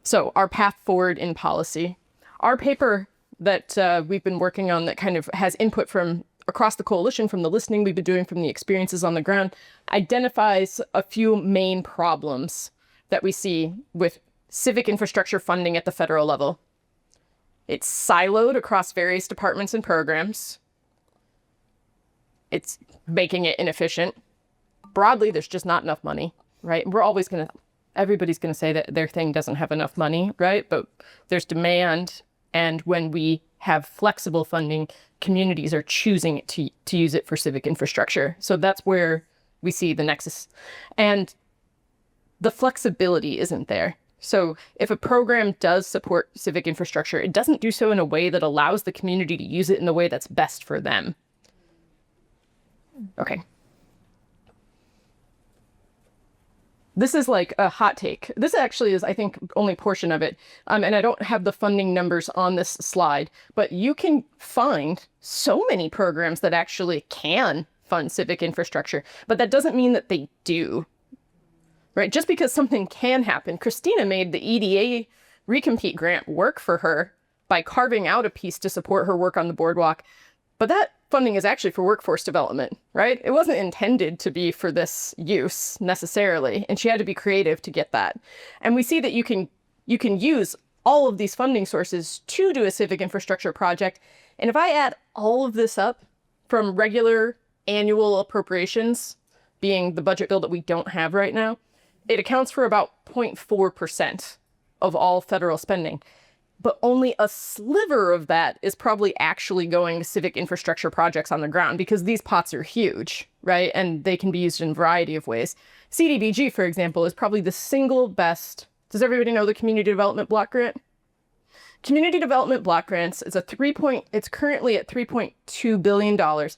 So our path forward in policy. Our paper that we've been working on that kind of has input from across the coalition, from the listening we've been doing, from the experiences on the ground, identifies a few main problems that we see with civic infrastructure funding at the federal level. It's siloed across various departments and programs. It's making it inefficient. Broadly, there's just not enough money, right? Everybody's going to say that their thing doesn't have enough money, right? But there's demand. And when we have flexible funding, communities are choosing to use it for civic infrastructure. So that's where we see the nexus. And the flexibility isn't there. So if a program does support civic infrastructure, it doesn't do so in a way that allows the community to use it in the way that's best for them. Okay. This is like a hot take. This actually is, I think, only a portion of it. And I don't have the funding numbers on this slide, but you can find so many programs that actually can fund civic infrastructure, but that doesn't mean that they do, right? Just because something can happen. Christina made the EDA recompete grant work for her by carving out a piece to support her work on the boardwalk. But that funding is actually for workforce development, right? It wasn't intended to be for this use necessarily, and she had to be creative to get that. And we see that you can use all of these funding sources to do a civic infrastructure project. And if I add all of this up from regular annual appropriations, being the budget bill that we don't have right now, it accounts for about 0.4% of all federal spending. But only a sliver of that is probably actually going to civic infrastructure projects on the ground, because these pots are huge, right? And they can be used in a variety of ways. CDBG, for example, is probably the single best. Does everybody know the Community Development Block Grant? Community Development Block Grants is it's currently at $3.2 billion.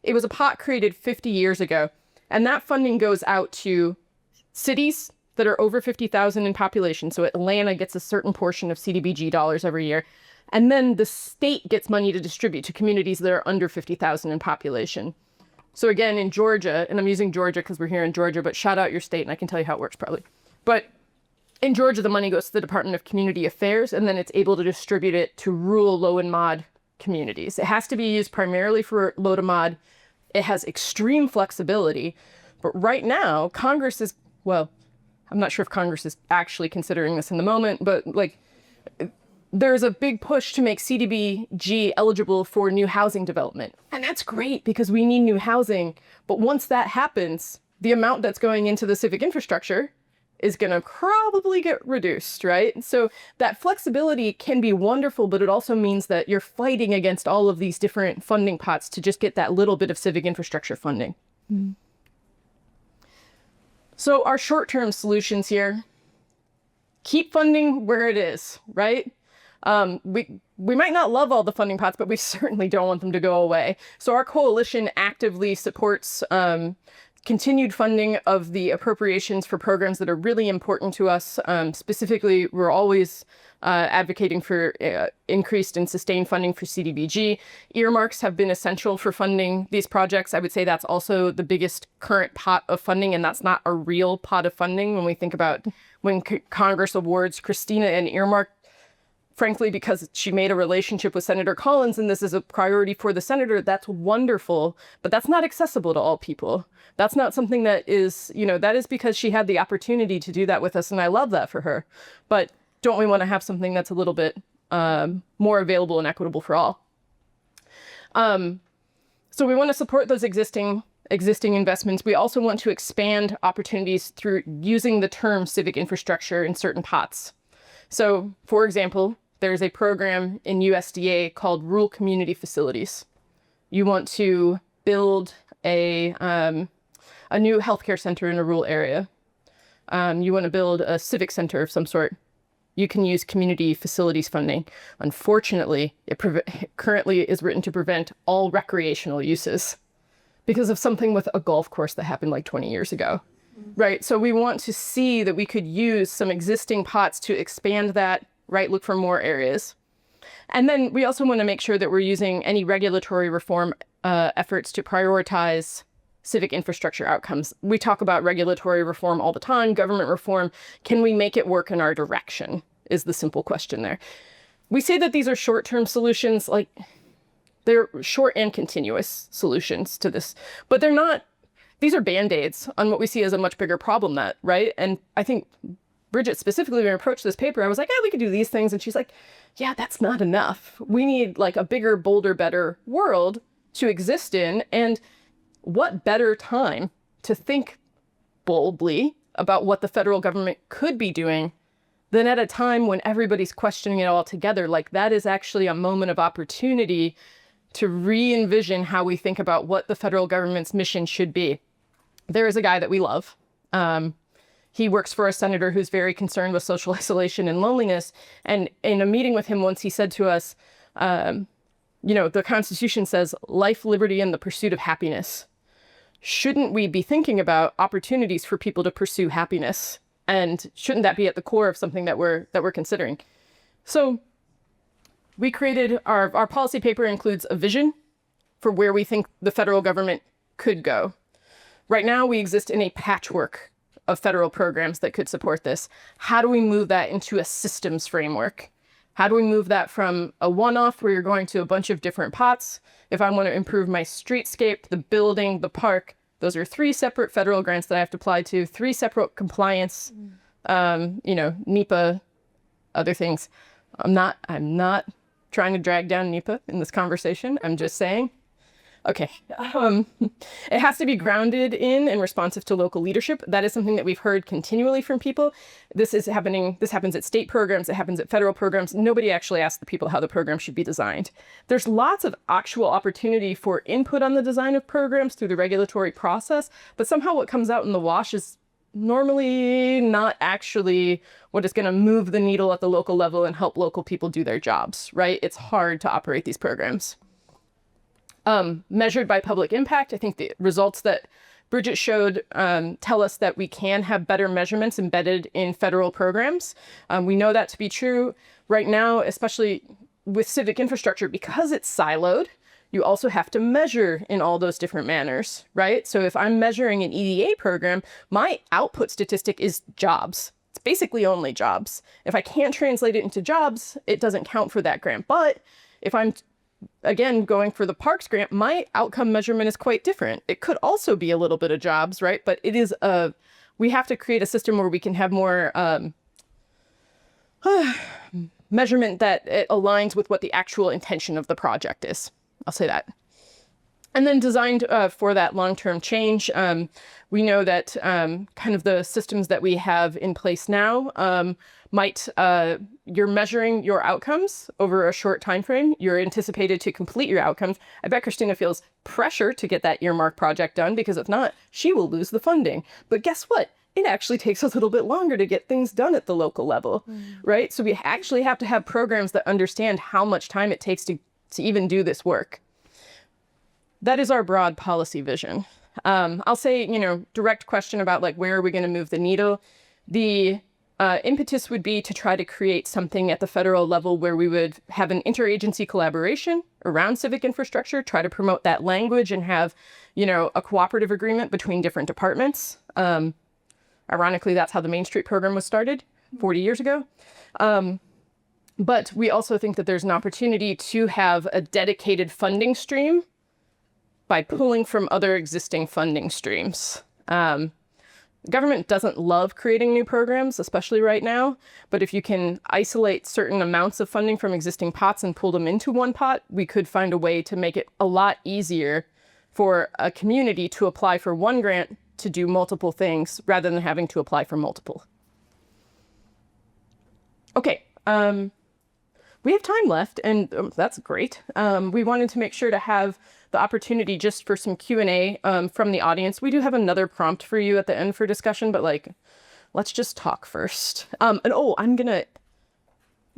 It was a pot created 50 years ago, and that funding goes out to cities that are over 50,000 in population. So Atlanta gets a certain portion of CDBG dollars every year. And then the state gets money to distribute to communities that are under 50,000 in population. So again, in Georgia, and I'm using Georgia because we're here in Georgia, but shout out your state and I can tell you how it works probably. But in Georgia, the money goes to the Department of Community Affairs, and then it's able to distribute it to rural low and mod communities. It has to be used primarily for low to mod. It has extreme flexibility. But right now, Congress is, well, I'm not sure if Congress is actually considering this in the moment, but like there's a big push to make CDBG eligible for new housing development. And that's great because we need new housing. But once that happens, the amount that's going into the civic infrastructure is going to probably get reduced, right? So that flexibility can be wonderful, but it also means that you're fighting against all of these different funding pots to just get that little bit of civic infrastructure funding. Mm. So our short-term solutions here, keep funding where it is, right? We might not love all the funding pots, but we certainly don't want them to go away. So our coalition actively supports continued funding of the appropriations for programs that are really important to us. Specifically, we're always advocating for increased and sustained funding for CDBG. Earmarks have been essential for funding these projects. I would say that's also the biggest current pot of funding, and that's not a real pot of funding when we think about when Congress awards Christina an earmark, frankly, because she made a relationship with Senator Collins and this is a priority for the senator. That's wonderful, but that's not accessible to all people. That's not something that is, that is because she had the opportunity to do that with us, and I love that for her. But don't we want to have something that's a little bit more available and equitable for all? So we want to support those existing investments. We also want to expand opportunities through using the term civic infrastructure in certain pots. So, for example, there's a program in USDA called Rural Community Facilities. You want to build a new healthcare center in a rural area. You want to build a civic center of some sort. You can use community facilities funding. Unfortunately, it currently is written to prevent all recreational uses because of something with a golf course that happened like 20 years ago, right? So we want to see that we could use some existing pots to expand that, right? Look for more areas. And then we also want to make sure that we're using any regulatory reform efforts to prioritize civic infrastructure outcomes. We talk about regulatory reform all the time, government reform. Can we make it work in our direction is the simple question there. We say that these are short-term solutions, like they're short and continuous solutions to this, but they're not, these are Band-Aids on what we see as a much bigger problem that, right? And I think Bridget specifically, when we approached this paper, I was like, we could do these things. And she's like, yeah, that's not enough. We need like a bigger, bolder, better world to exist in. And what better time to think boldly about what the federal government could be doing than at a time when everybody's questioning it all together. Like that is actually a moment of opportunity to re-envision how we think about what the federal government's mission should be. There is a guy that we love. He works for a senator who's very concerned with social isolation and loneliness. And in a meeting with him once, he said to us, the Constitution says life, liberty, and the pursuit of happiness. Shouldn't we be thinking about opportunities for people to pursue happiness? And shouldn't that be at the core of something that we're considering? So we created our policy paper includes a vision for where we think the federal government could go. Right now, we exist in a patchwork of federal programs that could support this. How do we move that into a systems framework? How do we move that from a one-off where you're going to a bunch of different pots? If I want to improve my streetscape, the building, the park, those are 3 separate federal grants that I have to apply to, 3 separate compliance, NEPA, other things. I'm not trying to drag down NEPA in this conversation. I'm just saying, okay. It has to be grounded in and responsive to local leadership. That is something that we've heard continually from people. This happens at state programs. It happens at federal programs. Nobody actually asks the people how the program should be designed. There's lots of actual opportunity for input on the design of programs through the regulatory process, but somehow what comes out in the wash is normally not actually what is going to move the needle at the local level and help local people do their jobs, right? It's hard to operate these programs. Measured by public impact, I think the results that Bridget showed tell us that we can have better measurements embedded in federal programs. We know that to be true right now, especially with civic infrastructure, because it's siloed. You also have to measure in all those different manners, right? So if I'm measuring an EDA program, my output statistic is jobs. It's basically only jobs. If I can't translate it into jobs, it doesn't count for that grant. But if I'm again, going for the parks grant, my outcome measurement is quite different. It could also be a little bit of jobs, right? But it is we have to create a system where we can have more measurement that it aligns with what the actual intention of the project is. I'll say that. And then designed for that long-term change. We know that kind of the systems that we have in place now you're measuring your outcomes over a short time frame. You're anticipated to complete your outcomes. I bet Christina feels pressure to get that earmark project done because if not, she will lose the funding. But guess what? It actually takes a little bit longer to get things done at the local level, right? So we actually have to have programs that understand how much time it takes to even do this work. That is our broad policy vision. I'll say, direct question about like, where are we going to move the needle? The impetus would be to try to create something at the federal level where we would have an interagency collaboration around civic infrastructure, try to promote that language and have, a cooperative agreement between different departments. Ironically, that's how the Main Street program was started 40 years ago. But we also think that there's an opportunity to have a dedicated funding stream by pulling from other existing funding streams. Government doesn't love creating new programs, especially right now, but if you can isolate certain amounts of funding from existing pots and pull them into one pot, we could find a way to make it a lot easier for a community to apply for one grant to do multiple things rather than having to apply for multiple. Okay, we have time left, and that's great. We wanted to make sure to have the opportunity just for some Q&A from the audience. We do have another prompt for you at the end for discussion, but like, let's just talk first. And I'm gonna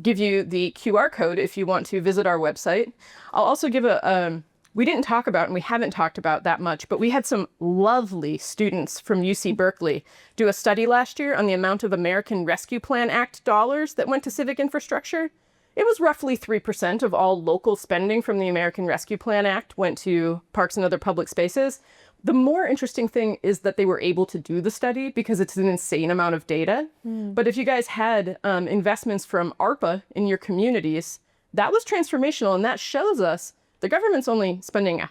give you the QR code if you want to visit our website. I'll also give we didn't talk about, and we haven't talked about that much, but we had some lovely students from UC Berkeley do a study last year on the amount of American Rescue Plan Act dollars that went to civic infrastructure. It was roughly 3% of all local spending from the American Rescue Plan Act went to parks and other public spaces. The more interesting thing is that they were able to do the study because it's an insane amount of data. But if you guys had investments from ARPA in your communities, that was transformational, and that shows us the government's only spending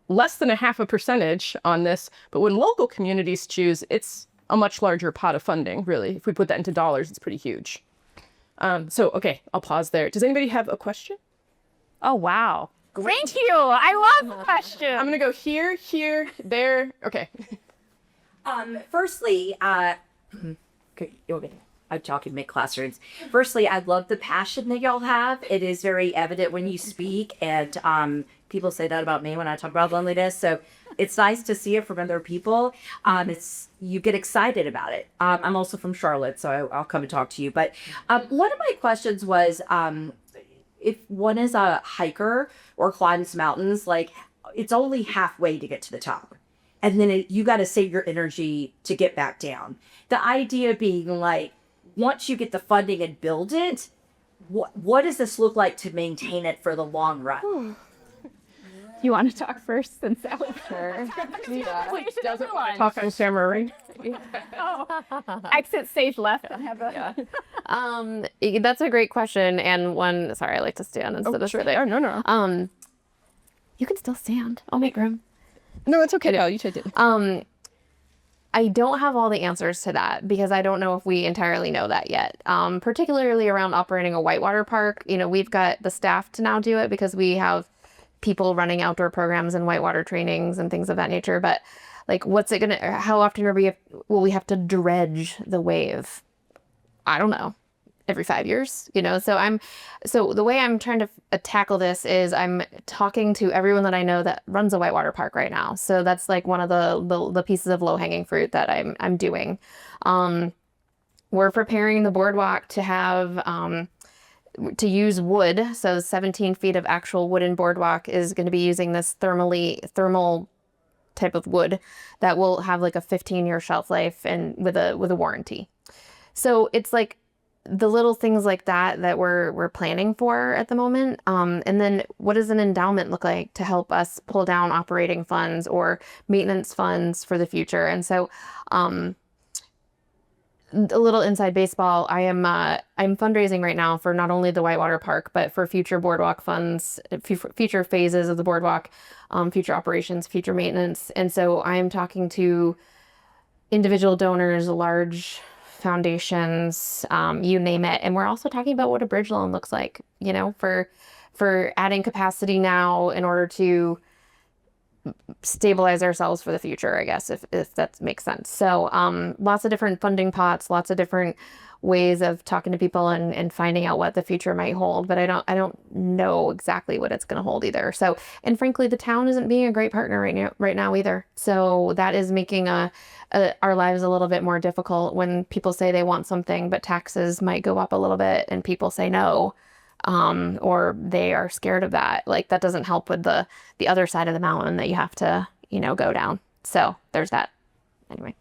less than 0.5% on this, but when local communities choose, it's a much larger pot of funding, really. If we put that into dollars, it's pretty huge. Okay, I'll pause there. Does anybody have a question? Oh, wow. Thank you. I love the question. I'm going to go here, there. Okay. Firstly, okay, I'm talking mid-classrooms. Firstly, I love the passion that y'all have. It is very evident when you speak, and people say that about me when I talk about loneliness. So it's nice to see it from other people. You get excited about it. I'm also from Charlotte, so I'll come and talk to you. But one of my questions was, if one is a hiker or climbs mountains, like it's only halfway to get to the top. And then you got to save your energy to get back down. The idea being like, once you get the funding and build it, what does this look like to maintain it for the long run? You want to talk first, since that was Doesn't want to talk on camera, right? Exit stage left. That's a great question, and one. Sorry, I like to stand instead of sitting. Oh, no. You can still stand. I'll make room. No, it's okay. No, you take it. I don't have all the answers to that because I don't know if we entirely know that yet. Particularly around operating a whitewater park, we've got the staff to now do it because we have people running outdoor programs and whitewater trainings and things of that nature. But like, how often will we have to dredge the wave? I don't know. Every 5 years, so the way I'm trying to tackle this is I'm talking to everyone that I know that runs a whitewater park right now. So that's like one of the pieces of low hanging fruit that I'm doing. We're preparing the boardwalk to have, to use wood. So 17 feet of actual wooden boardwalk is going to be using this thermal type of wood that will have like a 15-year shelf life and with a warranty. So it's like the little things like that we're planning for at the moment. And then what does an endowment look like to help us pull down operating funds or maintenance funds for the future? And so a little inside baseball, I'm fundraising right now for not only the Whitewater Park, but for future boardwalk funds, future phases of the boardwalk, future operations, future maintenance. And so I'm talking to individual donors, large foundations, you name it. And we're also talking about what a bridge loan looks like, for adding capacity now in order to stabilize ourselves for the future, I guess, if that makes sense. So lots of different funding pots, lots of different ways of talking to people and finding out what the future might hold. But I don't know exactly what it's going to hold either. So, and frankly, the town isn't being a great partner right now either. So that is making our lives a little bit more difficult when people say they want something, but taxes might go up a little bit and people say no, or they are scared of that. Like that doesn't help with the other side of the mountain that you have to, go down. So there's that. Anyway.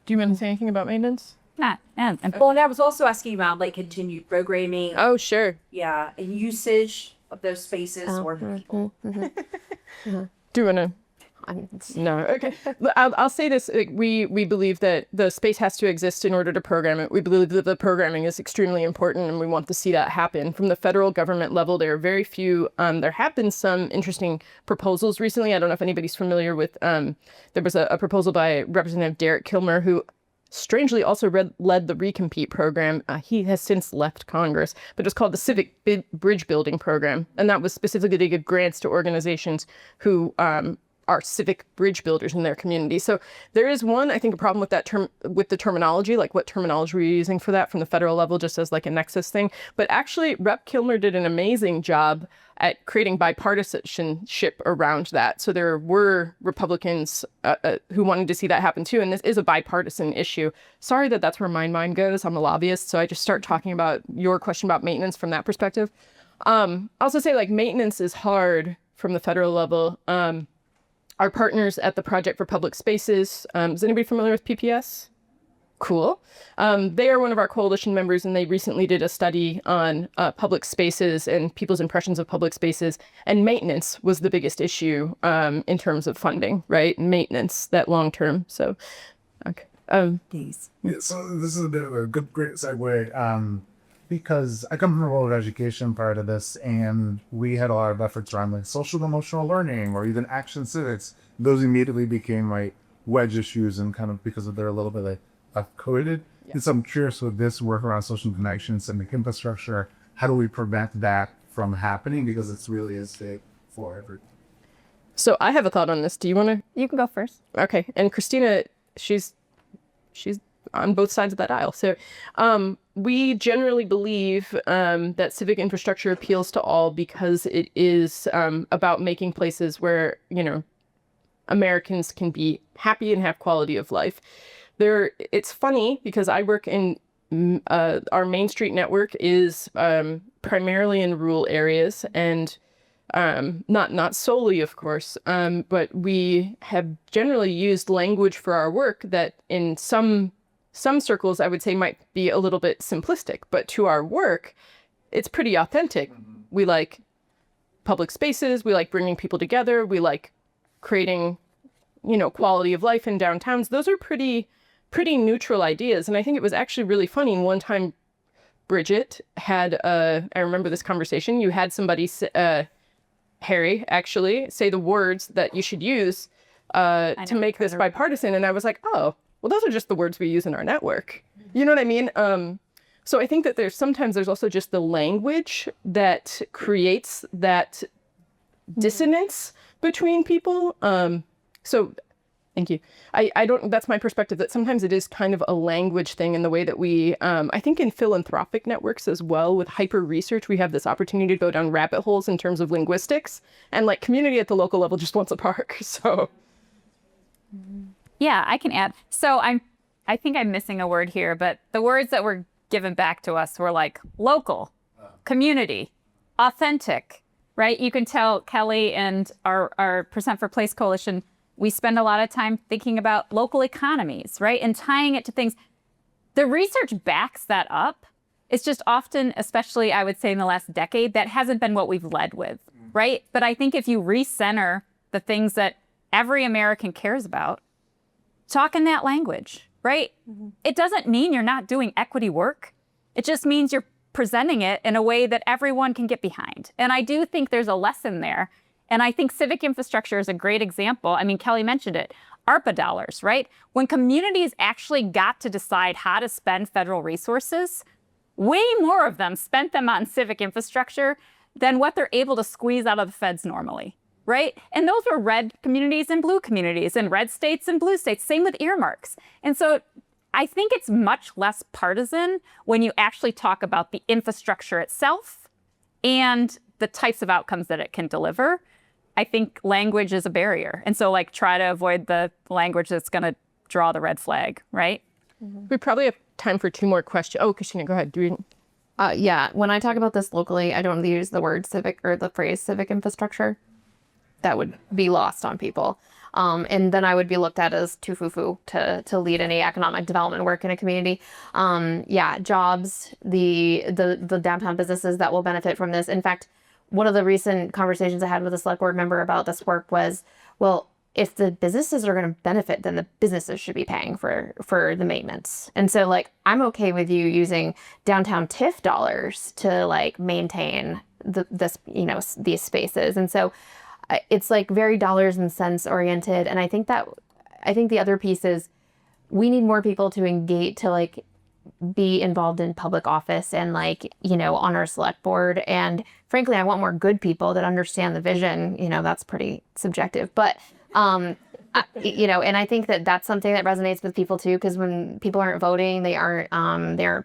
Do you want to say anything about maintenance? Well, And I was also asking about like continued programming. Oh, sure. Yeah, and usage of those spaces or people. Do you want to? No. Okay. I'll say this. We believe that the space has to exist in order to program it. We believe that the programming is extremely important, and we want to see that happen. From the federal government level, there are very few. There have been some interesting proposals recently. I don't know if anybody's familiar with. There was a proposal by Representative Derek Kilmer, who strangely also led the Recompete program. He has since left Congress, but it was called the Civic Bridge Building Program. And that was specifically to give grants to organizations who are civic bridge builders in their community. So there is one, I think, a problem with that term, with the terminology, like what terminology we're using for that from the federal level, just as like a nexus thing. But actually, Rep. Kilmer did an amazing job at creating bipartisanship around that. So there were Republicans who wanted to see that happen too. And this is a bipartisan issue. Sorry that that's where my mind goes. I'm a lobbyist, so I just start talking about your question about maintenance from that perspective. I'll also say like maintenance is hard from the federal level. Our partners at the Project for Public Spaces, is anybody familiar with PPS? Cool. They are one of our coalition members, and they recently did a study on public spaces and people's impressions of public spaces. And maintenance was the biggest issue in terms of funding, right? Maintenance, that long term. So, okay. Please. Yeah, so this is a bit of a great segue because I come from the world of education prior to this, and we had a lot of efforts around like social and emotional learning or even action civics. Those immediately became like wedge issues, and kind of because of they're a little bit like coded. Yeah. And so I'm curious with this work around social connections and the infrastructure, how do we prevent that from happening? Because it's really is safe for everyone. So I have a thought on this. Do you want to? You can go first. Okay. And Christina, she's on both sides of that aisle. So we generally believe that civic infrastructure appeals to all because it is about making places where, you know, Americans can be happy and have quality of life. It's funny because I work in our Main Street network is primarily in rural areas, and not solely, of course, but we have generally used language for our work that in some circles I would say might be a little bit simplistic, but to our work, it's pretty authentic. Mm-hmm. We like public spaces, we like bringing people together, we like creating, you know, quality of life in downtowns. Those are pretty neutral ideas. And I think it was actually really funny. One time, Bridget had, I remember this conversation, you had somebody, Harry, actually, say the words that you should use to make this bipartisan. And I was like, oh, well, those are just the words we use in our network. You know what I mean? So I think that there's also just the language that creates that dissonance between people. So thank you. That's my perspective, that sometimes it is kind of a language thing in the way that we, I think in philanthropic networks as well, with hyper research, we have this opportunity to go down rabbit holes in terms of linguistics, and like community at the local level just wants a park. So. Yeah, I can add. So I think I'm missing a word here, but the words that were given back to us were like local, community, authentic, right? You can tell Kelly and our Percent for Place Coalition, we spend a lot of time thinking about local economies, right? And tying it to things. The research backs that up. It's just often, especially I would say in the last decade, that hasn't been what we've led with, right? But I think if you recenter the things that every American cares about, talk in that language, right? Mm-hmm. It doesn't mean you're not doing equity work. It just means you're presenting it in a way that everyone can get behind. And I do think there's a lesson there. And I think civic infrastructure is a great example. I mean, Kelly mentioned it, ARPA dollars, right? When communities actually got to decide how to spend federal resources, way more of them spent them on civic infrastructure than what they're able to squeeze out of the feds normally, right? And those were red communities and blue communities, and red states and blue states, same with earmarks. And so I think it's much less partisan when you actually talk about the infrastructure itself and the types of outcomes that it can deliver. I think language is a barrier. And so like try to avoid the language that's going to draw the red flag, right? Mm-hmm. We probably have time for two more questions. Oh, Christina, go ahead. Yeah, when I talk about this locally, I don't use the word civic or the phrase civic infrastructure. That would be lost on people. And then I would be looked at as too foo-foo to lead any economic development work in a community. Yeah, jobs, the downtown businesses that will benefit from this. In fact, one of the recent conversations I had with a select board member about this work was, well, if the businesses are going to benefit, then the businesses should be paying for the maintenance. And so like, I'm okay with you using downtown TIF dollars to like maintain these spaces. And so it's like very dollars and cents oriented. And I think the other piece is we need more people to engage, to like be involved in public office and like, on our select board. And frankly, I want more good people that understand the vision. That's pretty subjective, but And I think that that's something that resonates with people too, because when people aren't voting, they aren't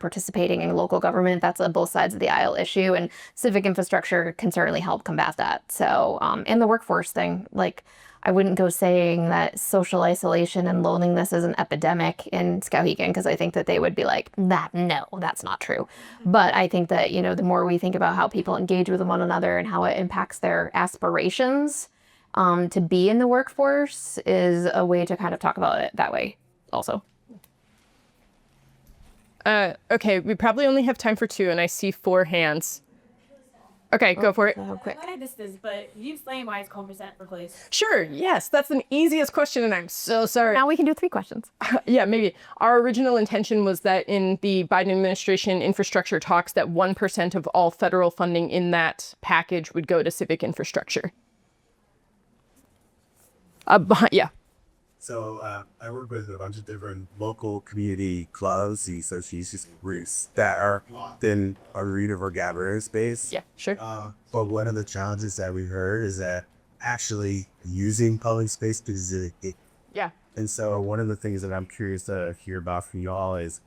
participating in local government. That's a both sides of the aisle issue, and civic infrastructure can certainly help combat that. So, and the workforce thing, like, I wouldn't go saying that social isolation and loneliness is an epidemic in Skowhegan, because I think that they would be like, no, that's not true. But I think that, the more we think about how people engage with one another and how it impacts their aspirations to be in the workforce is a way to kind of talk about it that way also. Okay, we probably only have time for 2, and I see 4 hands. Okay, go for it. Quick. I missed this, but can you explain why it's coal% replaced? Sure, yes, that's the easiest question, and I'm so sorry. Now we can do 3 questions. Yeah, maybe. Our original intention was that in the Biden administration infrastructure talks that 1% of all federal funding in that package would go to civic infrastructure. Yeah. So I work with a bunch of different local community clubs, the associations, and groups that are often a reader or gathering space. Yeah, sure. But one of the challenges that we heard is that actually using public space is Yeah. And so one of the things that I'm curious to hear about from y'all is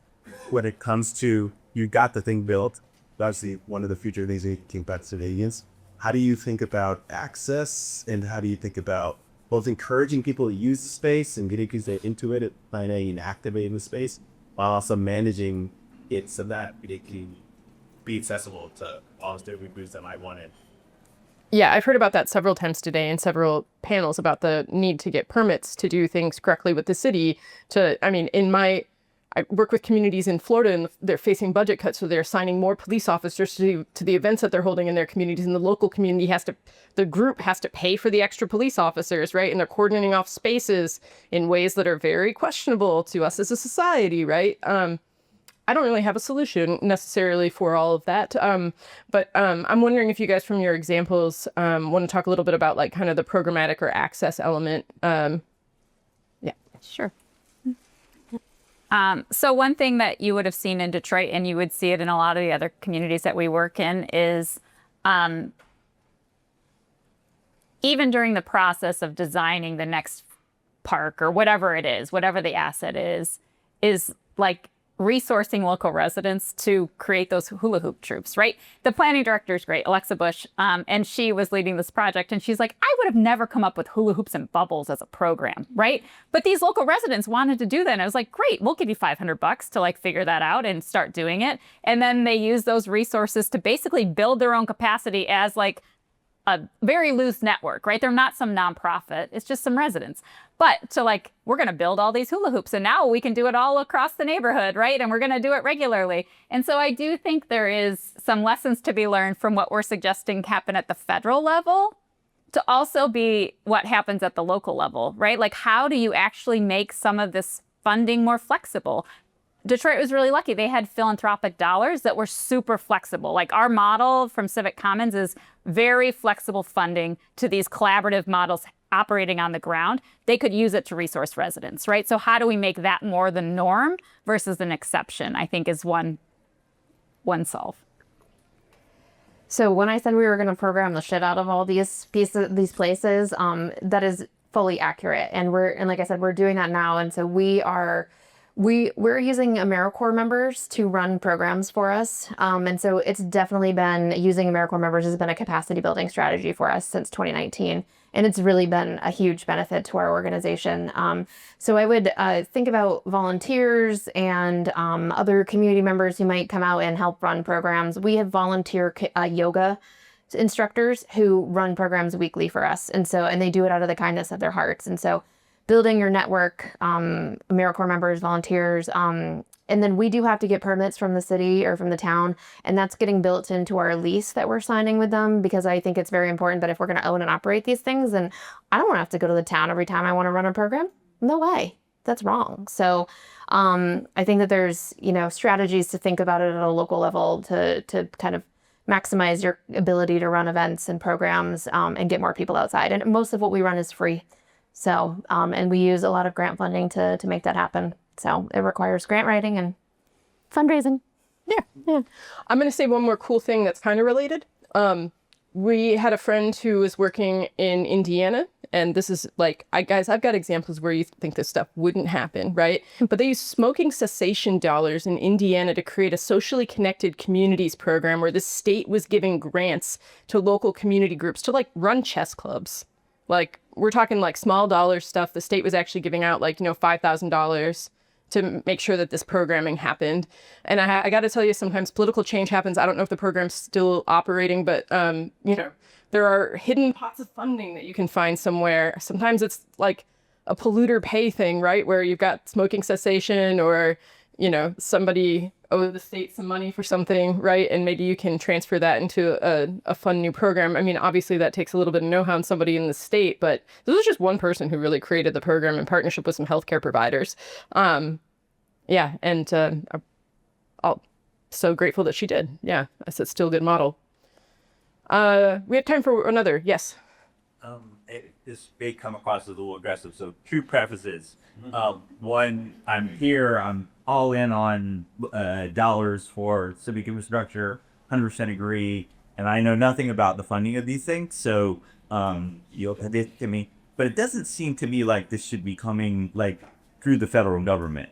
when it comes to, you got the thing built, obviously one of the future things we think about today is, how do you think about access, and how do you think about both encouraging people to use the space and getting people into it, planning and activating the space, while also managing it so that it can be accessible to all the different groups that might want it. Yeah, I've heard about that several times today in several panels about the need to get permits to do things correctly with the city. I work with communities in Florida, and they're facing budget cuts, so they're assigning more police officers to the events that they're holding in their communities, and the local community the group has to pay for the extra police officers, right? And they're coordinating off spaces in ways that are very questionable to us as a society, right? I don't really have a solution necessarily for all of that. But I'm wondering if you guys, from your examples, want to talk a little bit about like kind of the programmatic or access element. Yeah. Sure. So one thing that you would have seen in Detroit, and you would see it in a lot of the other communities that we work in, is even during the process of designing the next park or whatever it is, whatever the asset is like resourcing local residents to create those hula hoop troops, right? The planning director is great, Alexa Bush, and she was leading this project, and she's like, I would have never come up with hula hoops and bubbles as a program, right? But these local residents wanted to do that, and I was like, great, we'll give you $500 to like figure that out and start doing it. And then they use those resources to basically build their own capacity as like a very loose network, right? They're not some nonprofit. It's just some residents. But to like, we're going to build all these hula hoops, and now we can do it all across the neighborhood, right? And we're going to do it regularly. And so I do think there is some lessons to be learned from what we're suggesting happen at the federal level to also be what happens at the local level, right? Like, how do you actually make some of this funding more flexible? Detroit was really lucky. They had philanthropic dollars that were super flexible. Like our model from Civic Commons is very flexible funding to these collaborative models operating on the ground. They could use it to resource residents, right? So how do we make that more the norm versus an exception, I think is one solve. So when I said we were going to program the shit out of all these places, that is fully accurate. And like I said, we're doing that now. And so we're using AmeriCorps members to run programs for us. And so it's definitely been, using AmeriCorps members has been a capacity building strategy for us since 2019. And it's really been a huge benefit to our organization. So I would think about volunteers and other community members who might come out and help run programs. We have volunteer yoga instructors who run programs weekly for us. And they do it out of the kindness of their hearts. And so building your network, AmeriCorps members, volunteers, and then we do have to get permits from the city or from the town, and that's getting built into our lease that we're signing with them, because I think it's very important that if we're going to own and operate these things, then I don't want to have to go to the town every time I want to run a program. No way. That's wrong. So I think that there's, strategies to think about it at a local level to kind of maximize your ability to run events and programs and get more people outside. And most of what we run is free. So, and we use a lot of grant funding to make that happen. So it requires grant writing and fundraising. Yeah. I'm going to say one more cool thing that's kind of related. we had a friend who was working in Indiana, and this is like, guys, I've got examples where you think this stuff wouldn't happen, right? But they used smoking cessation dollars in Indiana to create a socially connected communities program where the state was giving grants to local community groups to like run chess clubs. Like, we're talking like small dollar stuff. The state was actually giving out like, $5,000 to make sure that this programming happened. And I got to tell you, sometimes political change happens. I don't know if the program's still operating, but, there are hidden pots of funding that you can find somewhere. Sometimes it's like a polluter pay thing, right? Where you've got smoking cessation or, somebody owe the state some money for something, right? And maybe you can transfer that into a fun new program. I mean, obviously that takes a little bit of know-how on somebody in the state, but this was just one person who really created the program in partnership with some healthcare providers. I'm so grateful that she did. Yeah, it's still a good model. We have time for another. Yes. This may come across as a little aggressive, so two prefaces. One, I'm all in on dollars for civic infrastructure, 100% agree, and I know nothing about the funding of these things, so you'll have it to me. But it doesn't seem to me like this should be coming like through the federal government.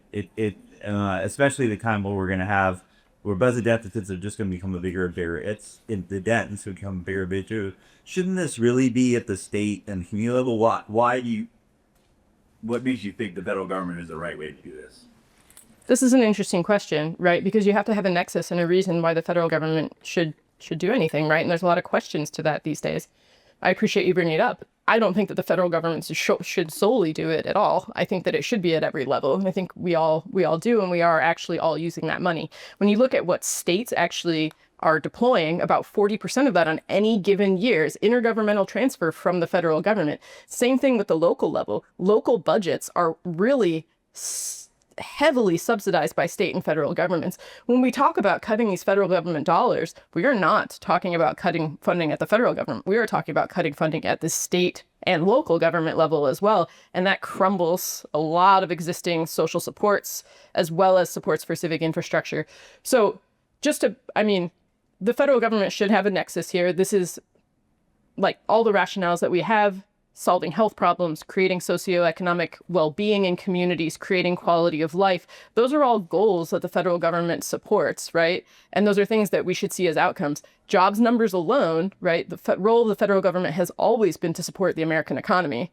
Especially the kind where we're going to have where budget deficits are just going to become a bigger and bigger. It's in the debt, and so become bigger and bigger. Shouldn't this really be at the state and community level? What makes you think the federal government is the right way to do this? This is an interesting question, right? Because you have to have a nexus and a reason why the federal government should do anything, right? And there's a lot of questions to that these days. I appreciate you bringing it up. I don't think that the federal government should solely do it at all. I think that it should be at every level. And I think we all do, and we are actually all using that money. When you look at what states actually are deploying, about 40% of that on any given year is intergovernmental transfer from the federal government. Same thing with the local level. Local budgets are really heavily subsidized by state and federal governments. When we talk about cutting these federal government dollars, we are not talking about cutting funding at the federal government. We are talking about cutting funding at the state and local government level as well. And that crumbles a lot of existing social supports as well as supports for civic infrastructure. So the federal government should have a nexus here. This is like all the rationales that we have: solving health problems, creating socioeconomic well-being in communities, creating quality of life. Those are all goals that the federal government supports, right? And those are things that we should see as outcomes. Jobs numbers alone, right? The role of the federal government has always been to support the American economy.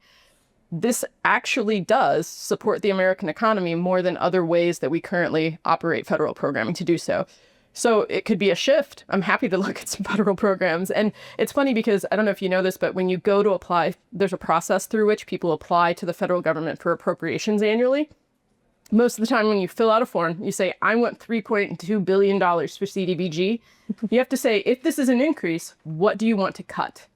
This actually does support the American economy more than other ways that we currently operate federal programming to do so. So it could be a shift. I'm happy to look at some federal programs. And it's funny because I don't know if you know this, but when you go to apply, there's a process through which people apply to the federal government for appropriations annually. Most of the time when you fill out a form, you say, I want $3.2 billion for CDBG. You have to say, if this is an increase, what do you want to cut?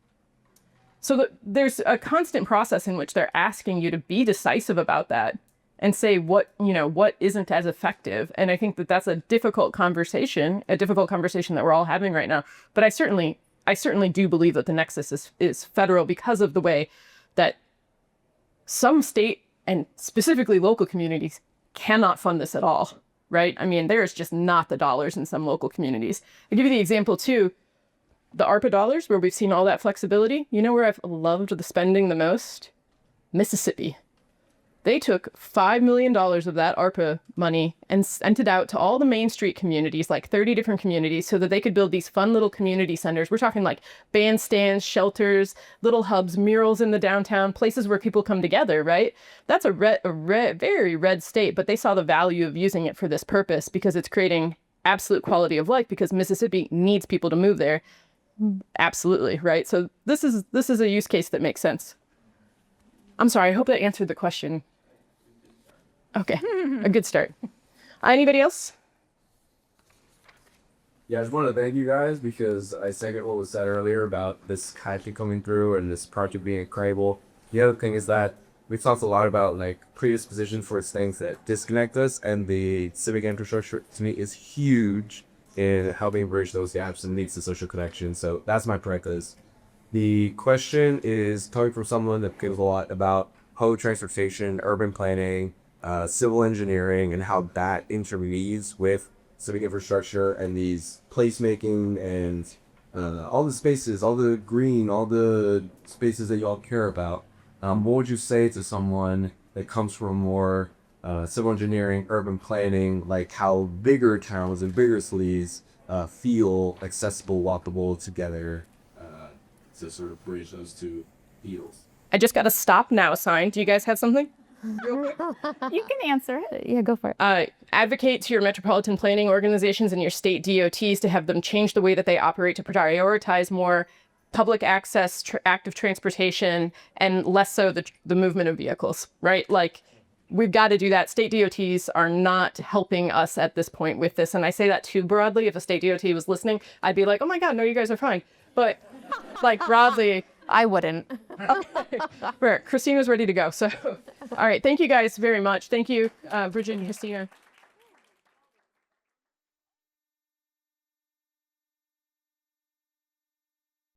So there's a constant process in which they're asking you to be decisive about that and say what isn't as effective. And I think that that's a difficult conversation that we're all having right now. But I certainly do believe that the nexus is federal because of the way that some state and specifically local communities cannot fund this at all, right? I mean, there's just not the dollars in some local communities. I'll give you the example too, the ARPA dollars, where we've seen all that flexibility. You know where I've loved the spending the most? Mississippi. They took $5 million of that ARPA money and sent it out to all the Main Street communities, like 30 different communities, so that they could build these fun little community centers. We're talking like bandstands, shelters, little hubs, murals in the downtown, places where people come together, right? That's a very red state, but they saw the value of using it for this purpose because it's creating absolute quality of life because Mississippi needs people to move there. Absolutely, right? So this is a use case that makes sense. I'm sorry, I hope that answered the question. Okay, a good start. Anybody else? Yeah, I just want to thank you guys because I second what was said earlier about this kind of thing coming through and this project being incredible. The other thing is that we talked a lot about like predisposition for things that disconnect us, and the civic infrastructure to me is huge in helping bridge those gaps and leads to social connection. So that's my practice. The question is coming from someone that cares a lot about public transportation, urban planning, civil engineering, and how that interweaves with civic infrastructure and these placemaking and all the spaces, all the green, all the spaces that y'all care about. What would you say to someone that comes from more civil engineering, urban planning, like how bigger towns and bigger cities feel accessible, walkable together to sort of bridge those two fields? I just got a stop now sign. Do you guys have something? You can answer it. Yeah, go for it. Advocate to your metropolitan planning organizations and your state DOTs to have them change the way that they operate to prioritize more public access, active transportation, and less so the movement of vehicles, right? Like, we've got to do that. State DOTs are not helping us at this point with this. And I say that too broadly. If a state DOT was listening, I'd be like, oh my God, no, you guys are fine. But like broadly, I wouldn't. okay. Right. Christina's ready to go. So, all right. Thank you guys very much. Thank you, Bridget and Christina.